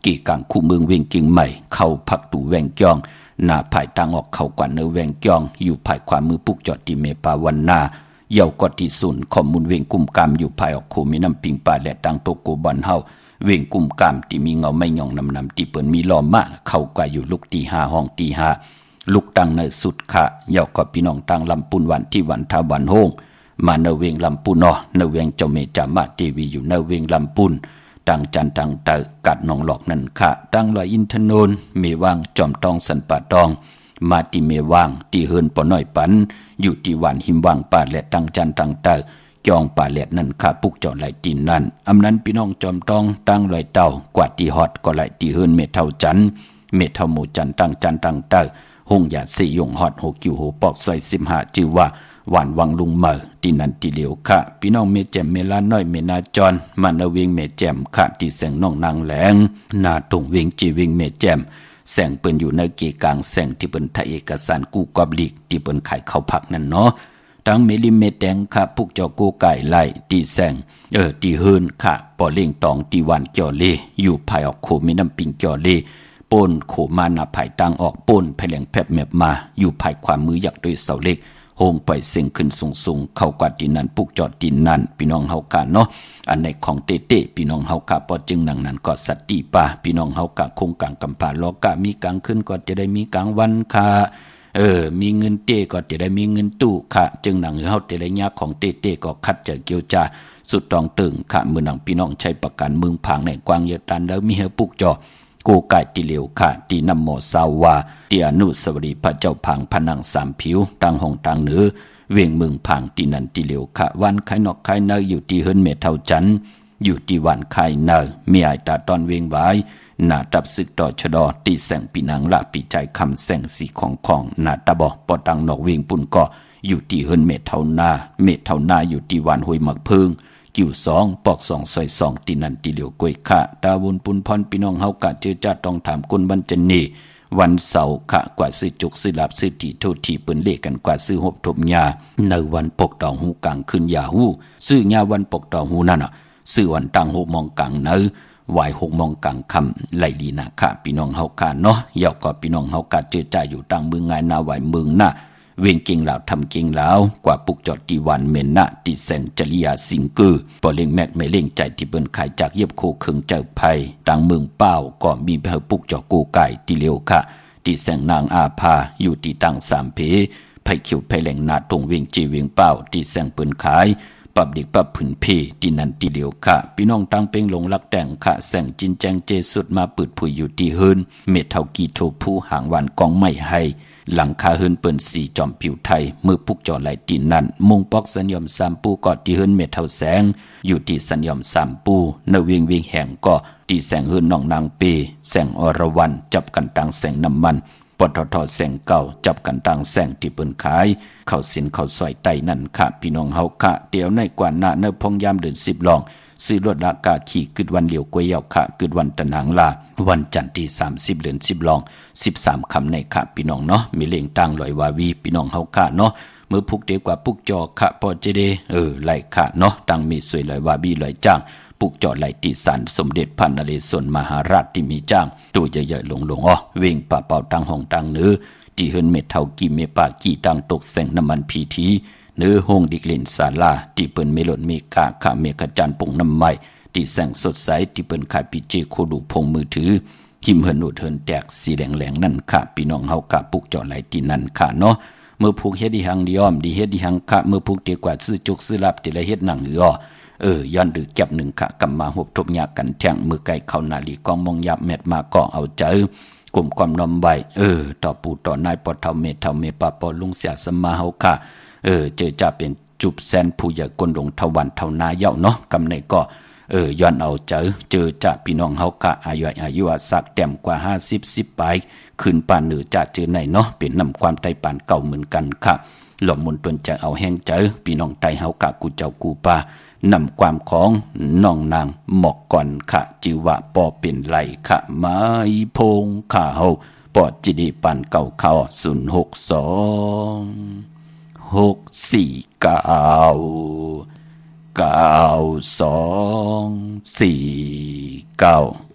กี่กังคู่เมืองเวงกิ่งใหม่เข้าพักตู่แวงจองหน้าภายทางออกเข้ากว่าเนแวงจองอยู่ภายขวามือปุกจอดที่เมปาวันนาเยาวกอที่ศูนย์ข้อมูลเวงกุมกามอยู่ภายออกโคมีน้ำปิงปลาและตังโตโกบอนเฮาเวงกุมกามที่มีเงาไม่หย่องนำที่เปิ้นมีล้อมมาเข้ากว่าอยู่ลูกตี5ห้องตี5ลูกตังในสุดค่ะเยาวก็พี่น้องตังลำปุนวันที่วันทาวันโฮงมาเนเวงลำปุนเนเวงเจ้าเมจามาเทวีอยู่เนเวงลำปุนตังจันตังเตอกัดนองหลอกนั่นค่ะตังลอยอินทนนเมวังจอมตองสันป่าตองมาติเมวังตีเฮินปอน้อยปันอยู่ที่วันหิมวังป่าและตังจันตังเตอจองป่าแหลดนั่นข้าปุกจอดไหลตีนนั่นอำนั้นพี่น้องจอมตองตั้งไหลเต่ากว่าตีฮอดก็ไหลตีเฮินเมเท่าจันเมเท่าหมู่จันตังจันตังเตอหงยาสี่ยงฮอดโหกิวโหปอกซอย15จื่อว่าหวานวังลุงเมอตีนันตีเหลียวค่ะพี่น้องเมแจมเมลาน้อยเมนาจรมันเอาเวงเมแจมค่ะที่แสงน้องนางแหลงนาตรงเวงจีเวงเมแจมแสงเปิ้นอยู่ในเกกลางแสงที่เปิ้นถ่ายเอกสารกู้กอบลีกที่เปิ้นขายข้าวผักนั่นเนาะทั้งเมลิเมแดงค่ะพวกเจ้ากูไก่ไล่ตีแสงตีเฮินค่ะปอเล่งตองตีวันเกี่ยวเลอยู่ภายออกโคมีน้ำปิงเกี่ยวเลป่นโขมาหน้าภายตังออกป่นภายแหลงแผบแมบมาอยู่ภายความมืออยากด้วยเสาเล็กโฮงปล่อยเสียงขึ้นสูงเข้ากว่าดินนั้นปุกจอดดินนั้นพี่น้องเฮากะเนาะอันในของเต้พี่น้องเฮากะปอจึงนั้นก็สัตติป่าพี่น้องเฮากะคงกลางกำพาลอกะมีกลางขึ้นก็จะได้มีกลางวันค่ะมีเงินเต้ก็จะได้มีเงินตู้ค่ะจึงหนังเฮาแต่ละยาของเต้ก็คัดเจอเกี่ยวจ้าสุดตองตึงค่ะมื้อหนังพี่น้องใช้ประกันเมืองพังในกวางเยตันแล้วมีเฮาปุกจอกูไก่ติเหลียวค่ะตีนำโมสาวาตีอนุสาวรีย์พระเจ้าพังพนังสามผิวตังห้องตังเหนือเวียงเมืองพังตีนันติเหลียวค่ะวันไข่นอกไข่เนยอยู่ที่เฮิรนเมเท่าจันอยู่ที่วันไข่เนยมีไอตาตอนเวียงไว้หน้าตับศึกต่อชดอตีแสงปีนังละปีใจคำแสงสีของหน้าตาบอปอตังนอกเวียงปุ่นก็อยู่ที่เฮิรนเมเท่านาอยู่ที่วันห้วยหมักพึ่งกิ่ว2ปอก2ซอย2ตีนันติเหลียวกวยค่ะตาวุนปุนพรพี่น้องเฮากะเจอจัดต้องถามกุนบรรจนีวันเสาร์ค่ะกว่าซื้อจุกซื้อลาบซื้อตีโทษทีเปิ้นเลขกันกว่าซื้อหบทบยาในวันปกต่อหูกลางคืนยาหูซื้อยาวันปกต่อหูนั่นน่ะซื้อวันตั้ง6 โมงกลางเนวาย6 โมงกลางค่ำไหลดีนะค่ะพี่น้องเฮากะเนาะยาวก็พี่น้องเฮากะเจอจ่ายอยู่ตั้งเมืองงายนาไหวเมืองน่ะเวียงเก่งลาวทำเก่งลาวกว่าปุกจอดตีวันเมนนะตีแสงจริยาสิงกือปอเล่งแมกไม่เล่งใจที่เปิ้นขายจากเย็บโคเคิงเจ้าภัยต่างเมืองเป้าก็มีเฮาปุกจอกูไก่ตีเลียวค่ะตีแสงนางอาภาอยู่ตีตัง3 เพไผเขียวไผแหลงนาตรงเวียงจีเวียงเป้าตีแสงเปิ้นขายปับเด็กปับผืนเพตีนันตีเลียวค่ะพี่น้องตังเป้งลงลักแต่งค่ะแสงจินแจงเจสุดมาเปิดผุยอยู่ตีเฮินเมเท่ากีโทผู้หางวันกองไม่ให้หลังคาเฮินเปิ้นสีจอมผิวไทยมือปุกจอไหลตีนั่นมุงปอกสัญญอม3 ปูก็ที่เฮินเมเท่าแสงอยู่ที่สัญญอม3 ปูเนเวียงแห่งก็ที่แสงเฮินน้องนางเปแสงอรวรรณจับกันตังแสงน้ำมันปตทแสงเก่าจับกันตังแสงที่เปิ้นขายเข้าสินเข้าซอยไตนั่นค่ะพี่น้องเฮาค่ะเดี๋ยวในกว่าหน้าเนพงยามเดือน10ลองซื้อรถลากาขี่กึดวันเหลียวกวยเยาค่ะกึดวันตะนางลาวันจันทร์ที่30เดือน10ลอง13คำในค่ะพี่น้องเนาะมีเลงตั้งลอยวาวีพี่น้องเฮาค่ะเนาะเมื่อพุกเดียวกว่าพุกจอค่ะพอจะได้ไหลค่ะเนาะตั้งมีสวยลอยวาวีลอยจ้างปุกจอไหลติสารสมเด็จพระนเรศวรมหาราชที่มีจ้างตัวใหญ่ๆหลงเวงป่าเป่าตั้งห้องตั้งเนื้อที่เฮิรนเม็ดเท่ากี่เมปากี่ตั้งตกแสงน้ำมันพีทีเนื้อห้องดิกเล่นศาลาที่เปิ้นเมลดเมกาค่ะเมกะจันปุ่งน้ำไม้ที่แสงสดใสที่เปิ้นขายปิเจโคดูพงมือถือหิมเฮิรนอุดเฮิรนแตกสีแดงๆนั่นค่ะพี่น้องเฮากะปุกจอไหลที่นั่นค่ะเนาะเมื่อผูกเฮ็ดดิหังดิอ้อมดิเฮ็ดดิหังค่ะเมื่อผูกเดียวกว่าซื้อจุกซื้อลับที่ละเฮ็ดหนังย้อนดึกจับ1ค่ะกำมาหบทบยากันแทงมือไก่เข้านาลีกองมองยับแมดมาก็เอาเจอกลุ่มความนอมใบต่อปู่ต่อนายปอเท่าเมปาปอลุงเสียสมาเฮาค่ะเจอจะเป็นจุบแสนผู้ใหญ่กนดงทวันเท่านาเย้าเนาะกำในก็ย้อนเอาเจอจะพี่น้องเฮากะอายุสักแต้มกว่า50 10 ไปขึ้นปานเหนือจะเจอในเนาะเป็นนำความไตปานเก่าเหมือนกันค่ะ หล่อมมุนตนจะเอาแห้งเจอพี่น้องไตเฮากะกูเจ้ากูป่านำความของน้องนางหมอกก่อนค่ะจิวะปอเป็นไหลค่ะไม้พงข่าเฮาปอดจิดีปันเก่าเข้า062-649-9249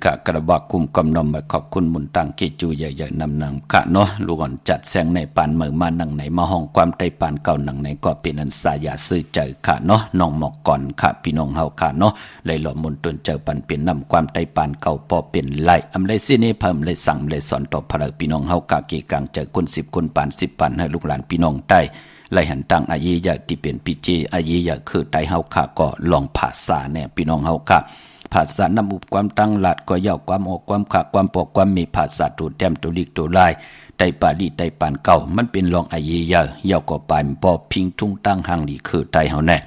กะกระบอกคุมกำนอมมาขอบคุณมุนตังเกจูใหญ่ๆนำนำค่ะเนาะลูกอ่อนจัดแสงในปานเมื่อมาหนังไหนมาห้องความไต้ปานเก่าหนังไหนก็เป็นอันสายาซื้อใจค่ะเนาะน้องหมอกก่อนค่ะพี่น้องเฮาค่ะเนาะเลยหล่อมนตนเจอปันเป็นนำความไต้ปานเก่าพอเป็นไล่อำไลสินี่เพิ่มเลยสั่งเลยสอนต่อพระพี่น้องเฮากะเกกังเจอคน10คนปาน10ปานให้ลูกหลานพี่น้องใต้ไล่หันตังอายีอยากที่เป็นพิเจอายีอยากคือไต้เฮาค่ะก็ลองภาษาเนี่ยพี่น้องเฮาค่ะภาษานำอุปความตั้งหลัดก็ยาวความออกความขาความปอกความมีภาษาตัวแต้มตัวลิกตัวลายไต้ปาลีไต้ปานเก่ามันเป็นลองอายียาวก็ปานปอพิงทุ่งตั้งหางดีคือไต้เฮาแน่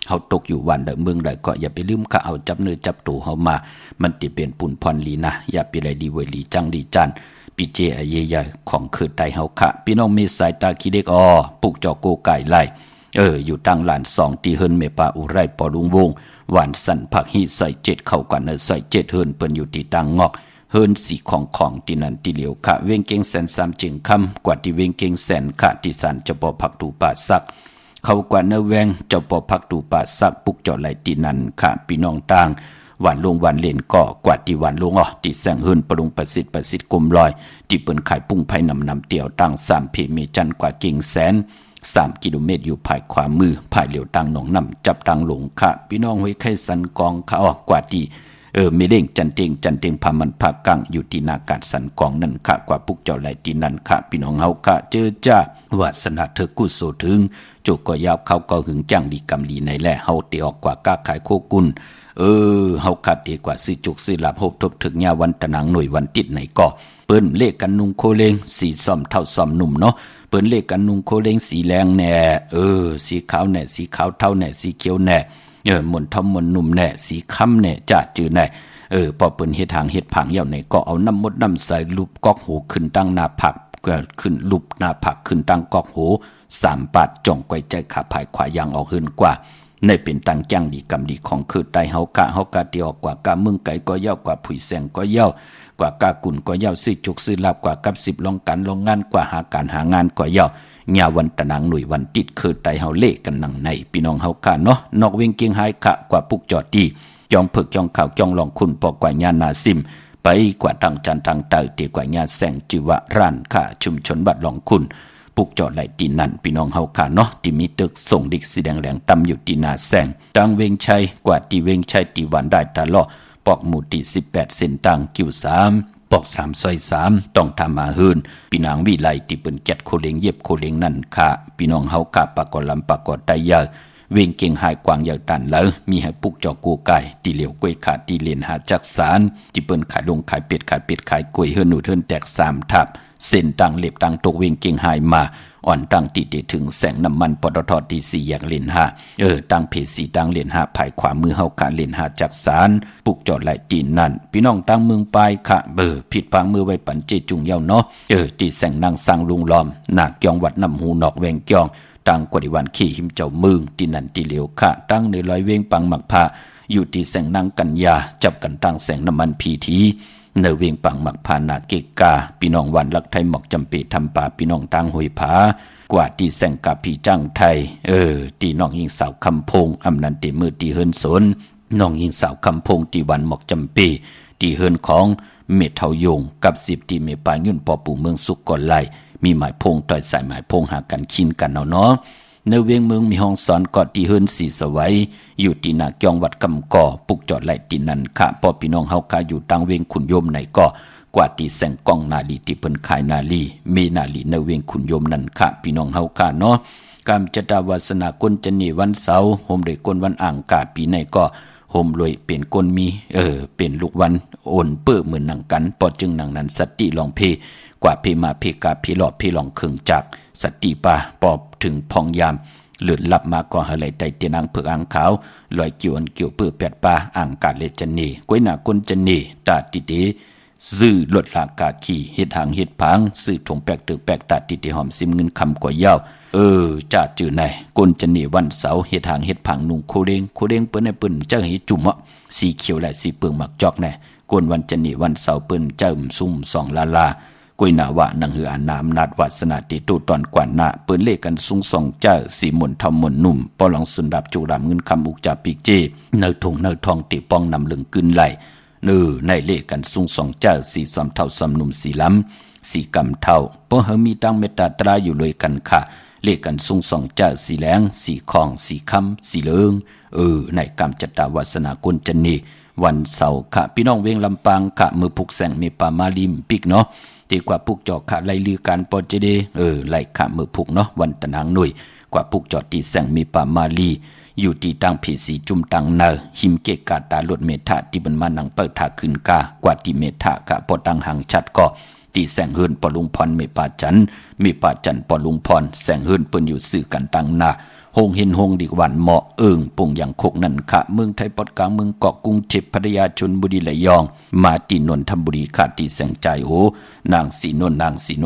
เฮาตกอยู่วันเดเมืองใดก็อย่าไปลืมข้าเอาจับเนื้อจับตัวเฮามามันติเป็นปุ่นพรลีนะอย่าไปไรดีเวลีจังดีจันปีเจอายีของคือไต้เฮาค่ะพี่น้องมีสายตาคิเด็กปุกจอโกไก่ไล่อยู่ตั้งหลาน2ตีเฮินเมปาอุไรปอลุงวงหวานสันผักฮีใส่7เข้ากันใส่7เฮินเปิ้นอยู่ที่ตังงอกเฮินสีของที่นั่นที่เหลียวค่ะเวงเก่งแสน3จึงคำกว่าที่เวงเก่งแสนค่ะที่สันจะบ่ผักตูป่าซักเข้ากว่าเนื้อแวงจะบ่ผักตูป่าซักปุกจอไหลที่นั่นค่ะพี่น้องต่างหวานลงหวานเล่นก็กว่าที่หวานลงที่แสงเฮินปรุงประสิทธิ์กลมลอยที่เปิ้นขายปุ้งไผ่นำเตี่ยวตั้ง3เพมีจันกว่าเก่งแสน3กิโลเมตรอยู่ภายขวามือภายเหลียวตังหนองน้ำจับตังหลงค่ะพี่น้องห้วยไข่สันกองค่ะกว่าที่ไม่เด้งจันเต็งพามันพากังอยู่ที่นาการสันกองนั่นค่ะกว่าปุกเจ้าไหลที่นั่นค่ะพี่น้องเฮาค่ะเจอจ้าวาสนาเธอกุโสถึงจุกก็ยาวเขาก็หึงจังดีกำลีในแหละเฮาเตออกกว่าก้าขายโคกุนเฮาคัดดีกว่าซื้อจุกซื้อหลับหบทบถึงยาวันตะนังหน่วยวันติดไหนก็เปิ้นเลขกันนุงโคเลงสีซ้อมเท่าซ้อมหนุ่มเนาะเปิ้นเลขกันนุงโคเลงสีแรงแน่สีขาวแน่สีขาวเท่าแน่สีเขียวแน่หมุนทอมหมุนหนุ่มแน่สีค้ำแน่จ้าจือแน่พอเปิ้นเฮ็ดทางเฮ็ดผังยาวไหนก็เอาน้ำมดน้ำใส่ลูบกอกหูขึ้นตั้งหน้าผักก็ขึ้นลูบหน้าผักขึ้นตั้งกอกหู3 บาทจ่องไกวใจขาภายขวายางออกขึ้นกว่าในเป็นตังจ้างดีกำดีของคือไตเฮากะที่ออกกว่ากะมึงไก่ก็ยาวกว่าผุยแสงก็ยาวกว่ากากุ่นก็ยาวซื้อจุกซื้อลาบกว่ากับ10ลองกันลองงานกว่าหาการหางานก็ยาวญาวันตะนางหน่วยวันติดคือไตเฮาเละกันนังในพี่น้องเฮาค่ะเนาะนอกเวงเกียงหายค่ะกว่าปุกจอดดีจองเพิกจองข่าวจองลองคุณปอกกว่าญานาซิมไปกว่าตังจันทางเตอตีกว่าญาแสงจิวะร้านค่ะชุมชนบัดลองคุณปุกจอดไหลตีนั่นพี่น้องเฮาค่ะเนาะที่มีตึกส่งดิกสีแดงแหลงตำอยู่ที่นาแสงตังเวงชัยกว่าที่เวงชัยที่วันได้ตลอดปอกหมู่ที่18เส้นตังกิ้ว3ปอก3ซอย3ต้องทำมาหืนพี่นางวิไลที่เปิ้นแกดโคเลงเย็บโคเลงนั่นค่ะพี่น้องเฮากะปากกลำปากกไตยาเวงเก่งหายกวางยาวตันแล้วมีให้ปุกจอกูไก่ที่เหลียวกล้วยขาดที่เลนหาจักสารที่เปิ้นขายลงขายเป็ดขายกล้วยเฮือนหนูเฮือนแตก3ทับเส้นตังเล็บตังตกเวงเก่งหายมาอ่อนตังติดถึงแสงน้ำมันปตทที่4แยกเลน5ตังเพสีตังเลน5ภายขวามือเฮาขาเลน5จักสารปุกจอดไหลตีนนั่นพี่น้องตังเมืองปลายค่ะผิดพังมือไว้ปันเจจุงเย้าเนาะที่แสงนางสังลุงล้อมหน้าเกียงวัดน้ำหูนอกแวงเกียงตังกวดิวันขี่หิมเจ้าเมืองที่นั่นที่เหลียวค่ะตั้งในลอยเวงปังหมักผ้าอยู่ที่แสงนางกัญญาจับกันตั้งแสงน้ำมันพีทีเนเวงปังหมักผ้านาเกกาพี่น้องวันลักไทยหมอกจำปีทำป่าพี่น้องตังหอยผากว่าที่แสงกาพี่จังไทยที่น้องยิงสาวคำพงอำนันติมือที่เฮินสนน้องยิงสาวคำพงที่วันหมอกจำปีที่เฮินของเมทเทายงกับ10ที่เมปายุ่นปอปู่เมืองสุกก่อนไล่มีหมายพงต่อยสายหมายพงหากันคินกันเนาะในเวียงเมืองมีห้องสอนกอดที่เฮินสีสวัยอยู่ที่นาเกียงวัดกำก่อปุกจอดไหลที่นั่นค่ะพอพี่น้องเฮาค่ะอยู่ตังเวียงขุนยมในก็กว่าที่แสงกองนาลีที่เปิ้นขายนาลีเมนาลีในเวียงขุนยมนั่นค่ะพี่น้องเฮาค่ะเนาะกามจตาวาสนากลจันนีวันเสาร์โฮมได้กลวันอ่างกาปีในก็โฮมรวยเป็นกลมีเป็นลูกวันโอนเปื้อเหมือนหนังกันปอจึงหนังนั้นสติลองเพกว่าเพมาเพกาเพหลอเพลองเครื่องจักสติปาปอบถึงพองยามเลือดลับมาก็หะไหลไตเตียนางเผือกอ่างขาวลอยเกี่ยวเกี่ยวเปื้อแปดปาอ่างกาเลจันนีก้วยหน้ากลจันนีตาติเตซื้อลดลากาขีเฮ็ดหางเฮ็ดพังซื้อถงแปกตึกแปกตาติเตหอมซิมเงินคำกว่ายาวจ่าจื้อไหนกลจันนีวันเสาร์เฮ็ดหางเฮ็ดผังนุ่งโคเด้งเปิ้นให้เปิ้นเจ้าให้จุ่มสีเขียวและสีเปลืองหมักจอกแน่กลวันจันนีวันเสาร์เปิ้นเจ้าซุ่มสองลากุยนาวะนังหืออานามนาดวาสนาติตูตอนกว่านาเปิ้นเลกันซุงส่องเจ้าสีมนทำมนนุ่มปอลองสุนดับจูรามเงินคำอุกจาปิกเจเนอทงเนอทองติป้องนำลึงกึนไหล ในเลขกันสูงสองเจ้าสีสอมเท่าสอมหนุ่มสีล้ำสีกำเท่าเพราะเฮามีตั้งเมตตาตราอยู่เลยกันค่ะเลขกันสูงสองเจ้าสีแหลงสีคองสีคำสีเหลืองในกำจัตตาวาสนากุลจันนีวันเสาร์ค่ะพี่น้องเวงลำปางค่ะมือผูกแสงมีป่ามาลิมปิกเนาะดีกว่าผูกจอกค่ะไล่ลือการปอเจเดไล่ค่ะมือผูกเนาะวันตะนางหน่วยกว่าผูกจอดตีแสงมีป่ามาลีอยู่ที่ตั้งผีสีจุ่มตังเนอหิมเกกาตาลดเมธาที่บรรมานังเปิดถาขึ้นกากว่าที่เมธากะปอตังหังชัดก็ตีแสงเฮินปอลุงพรเมป่าจันปอลุงพรแสงเฮินเปิ้นอยู่สื่อกันตังนาหงเห็นหงดีกวันเหมาะปุ่งอย่างโคกนั่นค่ะเมืองไทยปอดกลางเมืองเกาะกรุงเทพพัทยาชลบุรีระยองมาตีนนทบุรีค่ะตีแสงใจโอนางสีน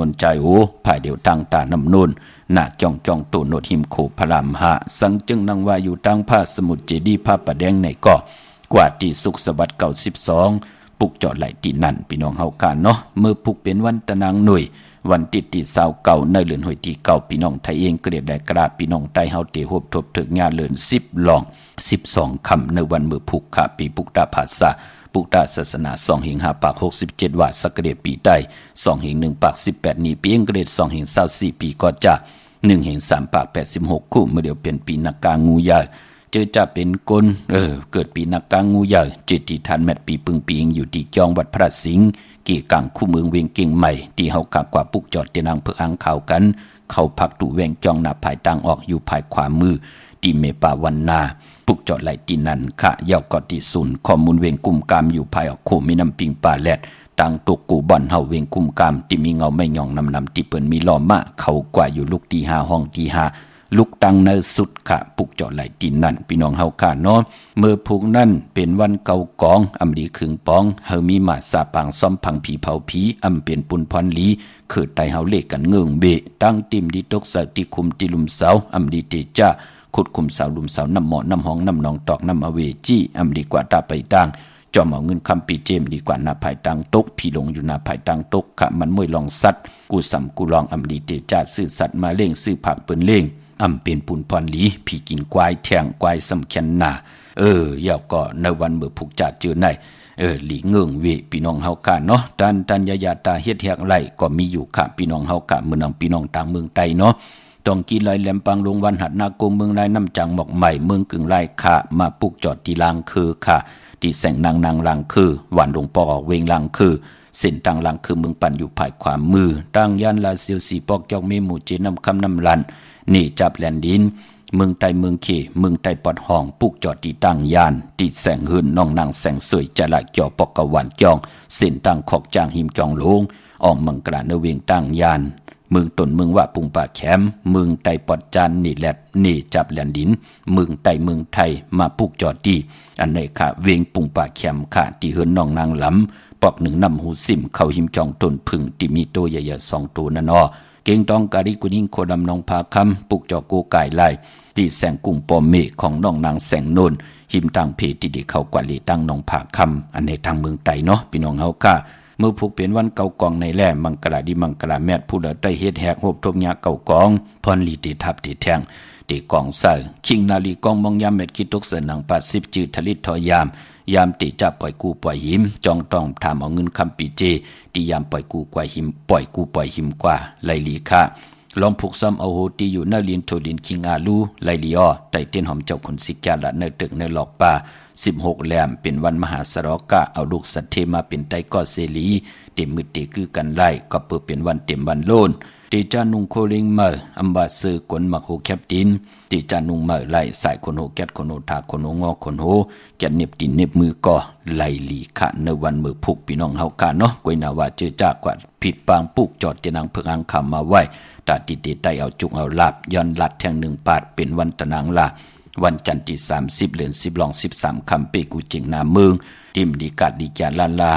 นใจโอภายเดียวตั้งตาน้ำนนหน้าจ้องโตโนดหิมโคพระรามหาสังจึงนางว่าอยู่ตั้งผ้าสมุทรเจดีย์ผ้าประแดงในเกาะกว่าที่สุขสวัสดิ์เก่า12ปุกจอดไหลตีนั่นพี่น้องเฮากันเนาะเมื่อปุกเป็นวันตะนางหน่วยวันติดตีสาวเก่าในเลือนหอยตีเก่าพี่น้องไทยเองเกลียดได้กราพี่น้องไทยเฮาเตหบทบถึกงานเลือน10หลอง12คำในวันมือปุกค่ะปีปุกตาภาษาปุกตาศาสนา2หิง5ปาก67ว่าสักเดปีใต้2หิง1ปาก18นี้ปีเองเกลียด2หิง24ปีก็จะ1หิง3ปาก86คู่เมื่อเดียวเป็นปีนักกางูใหญ่เจอจะเป็นกลเกิดปีนักกางูใหญ่เจติทันแมตปีปึงปีงอยู่ที่จองวัดพระสิงห์กี่กังคู่เมืองเวียงเก่งใหม่ที่เฮากากว่าปุกจอดเตนางเพื่ออังข่าวกันเข้าพักตู่แวงจองหน้าภายต่างออกอยู่ภายขวามือที่เมปาวันนาปุกจอดไหลตีนันค่ะยาวกอติศูนย์ข้อมูลเวียงกุมกามอยู่ภายออกโคมีน้ำปิงป่าแลดต่างตุกกูบ่อนเฮาเวียงกุมกามที่มีเงาไม่ย่องนำที่เปิ้นมีล้อมะเขากว่าอยู่ลูกที่5ห้องที่5ลูกตังในสุดค่ะปุกจอดไหลตีนั่นพี่น้องเฮาค่ะเนาะเมื่อพุกนั่นเป็นวันเก่ากองอำลีขึงปองเฮามีมาสาปังซ้อมพังผีเผาผีอำเป็นปุนพรลีเกิดไตเฮาเลขกันเงื่องเบตั้งติมดีตกสติคุมติลุมเสาอำลีเตจ้าขุดคุมเสาลุมเสาน้ำหมอน้ำห้องน้ำนองตอกน้ำอเวจี้อำลีกว่าตาไปตั้งจอมเอาเงินคำปีเจมดีกว่าหน้าภายตังตกพี่ลงอยู่หน้าภายตังตกค่ะมันมวยลองสัตว์กูสำกูลองอำลีเตจ้าซื้อสัตว์มาเล่งซื้อผักเปิ้นเล่งอำเป็นปุนพรลีพี่กินควายแทงควายสำคัญหน้ายาวก็ในวันเมื่อผูกจัดเจอในหลีเงื่องเวพี่น้องเฮาค่ะเนาะตันยาตาเฮ็ดแฮกไหลก็มีอยู่ค่ะพี่น้องเฮาค่ะเมืองพี่น้องต่างเมืองไต้เนาะต้องกินลอยแหลมปังลงวันหัดนาโกเมืองลายน้ำจังหมอกใหม่เมืองกึ่งลายค่ะมาปุกจอดที่ลางคือค่ะที่แสงนางลางคือหวานหลวงปอเวงลางคือเส้นต่างลางคือเมืองปันอยู่ภายขวามือตั้งย่านลาเซียวสีปอกจอกเมหมู่เจน้ำคำน้ำลันนี่จับแลนดินเมืองไต้เมืองเขเมืองไต้ปอดห้องปุกจอดที่ตั้งยานที่แสงหืนน้องนางแสงสวยจะละเกี่ยวปอกกะหวานจองเส้นต่างขอกจางหิมจองลงออกมังกราเนเวงตั้งยานเมืองตนเมืองว่าปุงป่าแคมเมืองไต้ปอดจานนี่แหละนี่จับแลนดินเมืองไต้เมืองไทยมาปุกจอดดีอันไหนค่ะเวงปุงป่าแคมค่ะที่เฮือนน้องนางหลำปอกหนึ่งนำหูซิมเข้าหิมจองต้นพึ่งที่มีตัวใหญ่ๆ2ตัวนั่นอ้อเก่งตองการิกุนิ่งโคดำนองพาคำปุกจอโกไก่ไล่ที่แสงกุ้งปอมเมของน้องนางแสงโนนหิมตังเพที่ได้เข้ากว่าลีตั้งน้องพาคำอันในทางเมืองไต้เนาะพี่น้องเฮาค่ะเมื่อผูกเป็นวันเก่ากองในแล่มังกราดีมังกราแมดผู้เดือได้เฮ็ดแหกโหบทบยาเก่ากองพรลีติทับติแทงติกองใส่คิงนาลีกองมองยามเม็ดคิดตกเสนัง80จืดทลิตทอยามติจับปล่อยกูปล่อยหิมจองต้องถามเอาเงินคำปีเจที่ยามปล่อยกูกว่าหิมปล่อยกูปล่อยหิมกว่าไลลีค่ะลองผูกซ้ำเอาโหตีอยู่หน้าลินโทลินคิงอาลูไลลีอ้อไต่เต้นหอมเจ้าคนสิกาละในตึกในหลอกป่า16แหลมเป็นวันมหาสรกะเอาลูกสัตเทมาเป็นไตก็เสลีเต็มมือเตคือกันไล่ก็เปิดเป็นวันเต็มวันโลนตีจานุงโคลิงเมออัมบาซือกวนมักโฮแคปตินตีจานุงเมอไล่สายคนโฮแกตคนโฮทาคนโฮงอคนโฮแกตเน็บตินเน็บมือก็ไล่ลีค่ะในวันมือผูกพี่น้องเฮาค่ะเนาะกวยนาวาเจอจากกว่าผิดปางปุกจอดเจนังเพิงอังคำมาไว้ตาติเตไตเอาจุกเอาลาบย้อนลัดแทง1 ปาดเป็นวันตะนางลาวันจันทร์ที่30เดือน10ลอง13คำเปกูจิงนาเมืองติมดีกัดดีจานลาลา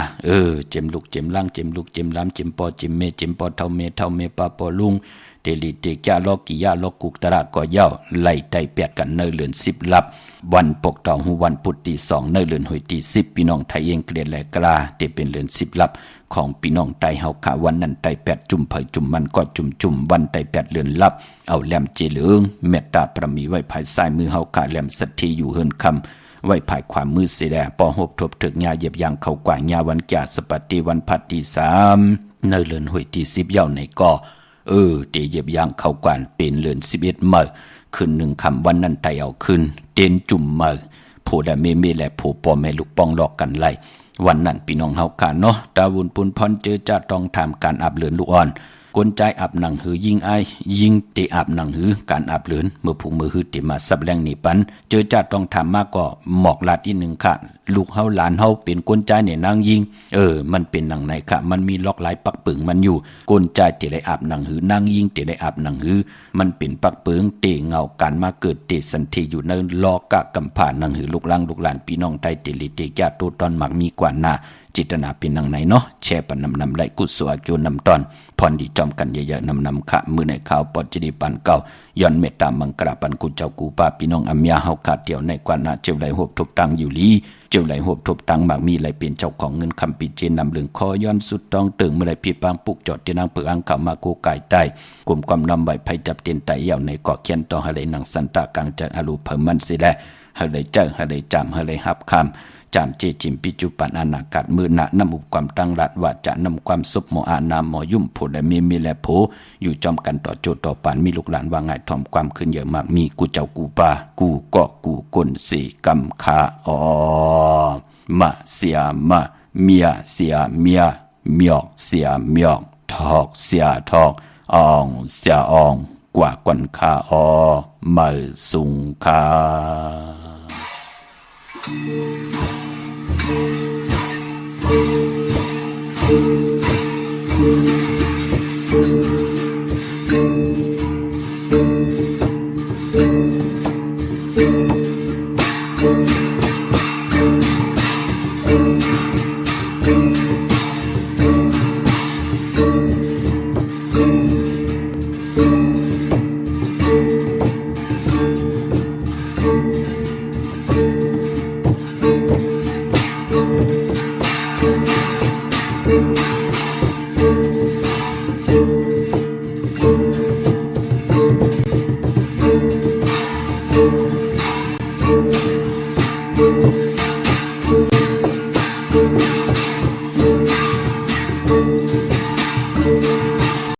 เจมลูกเจมล่างเจมลูกเจมล้ำเจมปอเจมเมเจมปอเท่าเมปาปอลุงเดลิเตกาลอกิยาลอกุกตระก่อเย้าไล่ไตแปดกันเนเลือน10ลับวันปกตองหูวันพุธที่2เนเลือนหอยที่10พี่น้องไทยเองเกลียดแหลกลาเตเป็นเลือน10ลับของพี่น้องไตเฮาขาวันนั้นไต8จุ่มเผยจุ่มมันก็จุ่มวันไต8เลือนลับเอาแหลมเจเหลืองเมตตาพระมีไว้ภายซ้ายมือเฮาขาแหลมสัทธีอยู่เฮินคำ ไว้ภายความมือเสียแดปอหบทบถึกยาเหยียบยางเข้ากว่างยาวันจ่าสปัตติวันพัดที่3ในเลือนหวยที่10เย้าในก่อตีเหยียบยางเข้ากว่านเป็นเลือน11มื้อคืน1ค่ำวันนั้นไตเอาขึ้นเต้นจุ่มมื้อผู้ใดเมและผู้พ่อแม่ลูกป้องหลอกกันไล่วันนั้นพี่น้องเฮากันเนาะดาวุนปุนพรเจอจะต้องถามการอาบเลือนลูกอ่อนกลใจอาบหนังหือยิงไอยิงเตอาบหนังหือการอาบเลือนเมื่อผู้มือหือเตมาสับแรงนี่ปันเจอจะต้องถามมากก็หมอกลาดอีก1ค่ะลูกเฮาหลานเฮาเป็นกลใจเนี่ยนางยิงมันเป็นหนังไหนค่ะมันมีล็อกหลายปักปึงมันอยู่กลใจเตได้อาบหนังหือนางยิงเตได้อาบหนังหือมันเป็นปักปึงเตเงากันมาเกิดเตสันทีอยู่ในลอกะกำผ่านหนังหือลูกหลานพี่น้องไทยเตลิเตญาติตอนมักมีกว่าหน้าจิตนาเป็นหนังไหนเนาะแชร์ปันนำไหลกุศลเกี่ยวนำตอนพรดีจอมกันเยอะๆนำขะมือในข่าวปอดจิดีปันเก่าย้อนเมตตามังกราปันกุเจ้ากูป้าพี่น้องอัมยาเฮาขาดเดี่ยวในกว่านาเจ้าไหลหบทบตังอยู่ลีเจ้าไหลหบทบตังมากมีไหลเป็นเจ้าของเงินคำปิเจนนำเรื่องคอย้อนสุดต้องตึงเมื่อไหลผิดปางปุกจอดที่นางเปืออังข่าวมากูกายใต้กลุ่มความนำใบไผ่จับเตียนไตเย่าในเกาะเขียนต่อหะไหลหนังสันตากลางจากอาลูเพิ่มมันสิแลหะไหลเจ้าหะไหลจำหะไหลหับคำจามเจจิมปิจุปันอนาคาดมือหนะนำอุปความตั้งรัดว่าจะนำความสุขหมออานามหมอยุ่มผุและมีและโผอยู่จอมกันต่อโจต่อปานมีลูกหลานว่าไงถ่อมความขึ้นเยอะมากมีกูเจ้ากูป่ากูก็กูกลสีกำคามาเสียมาเมียเสียเมียเมียกเสียเมียกทอกเสียทอกอองเสียอองกว่ากวนคามาสุงคา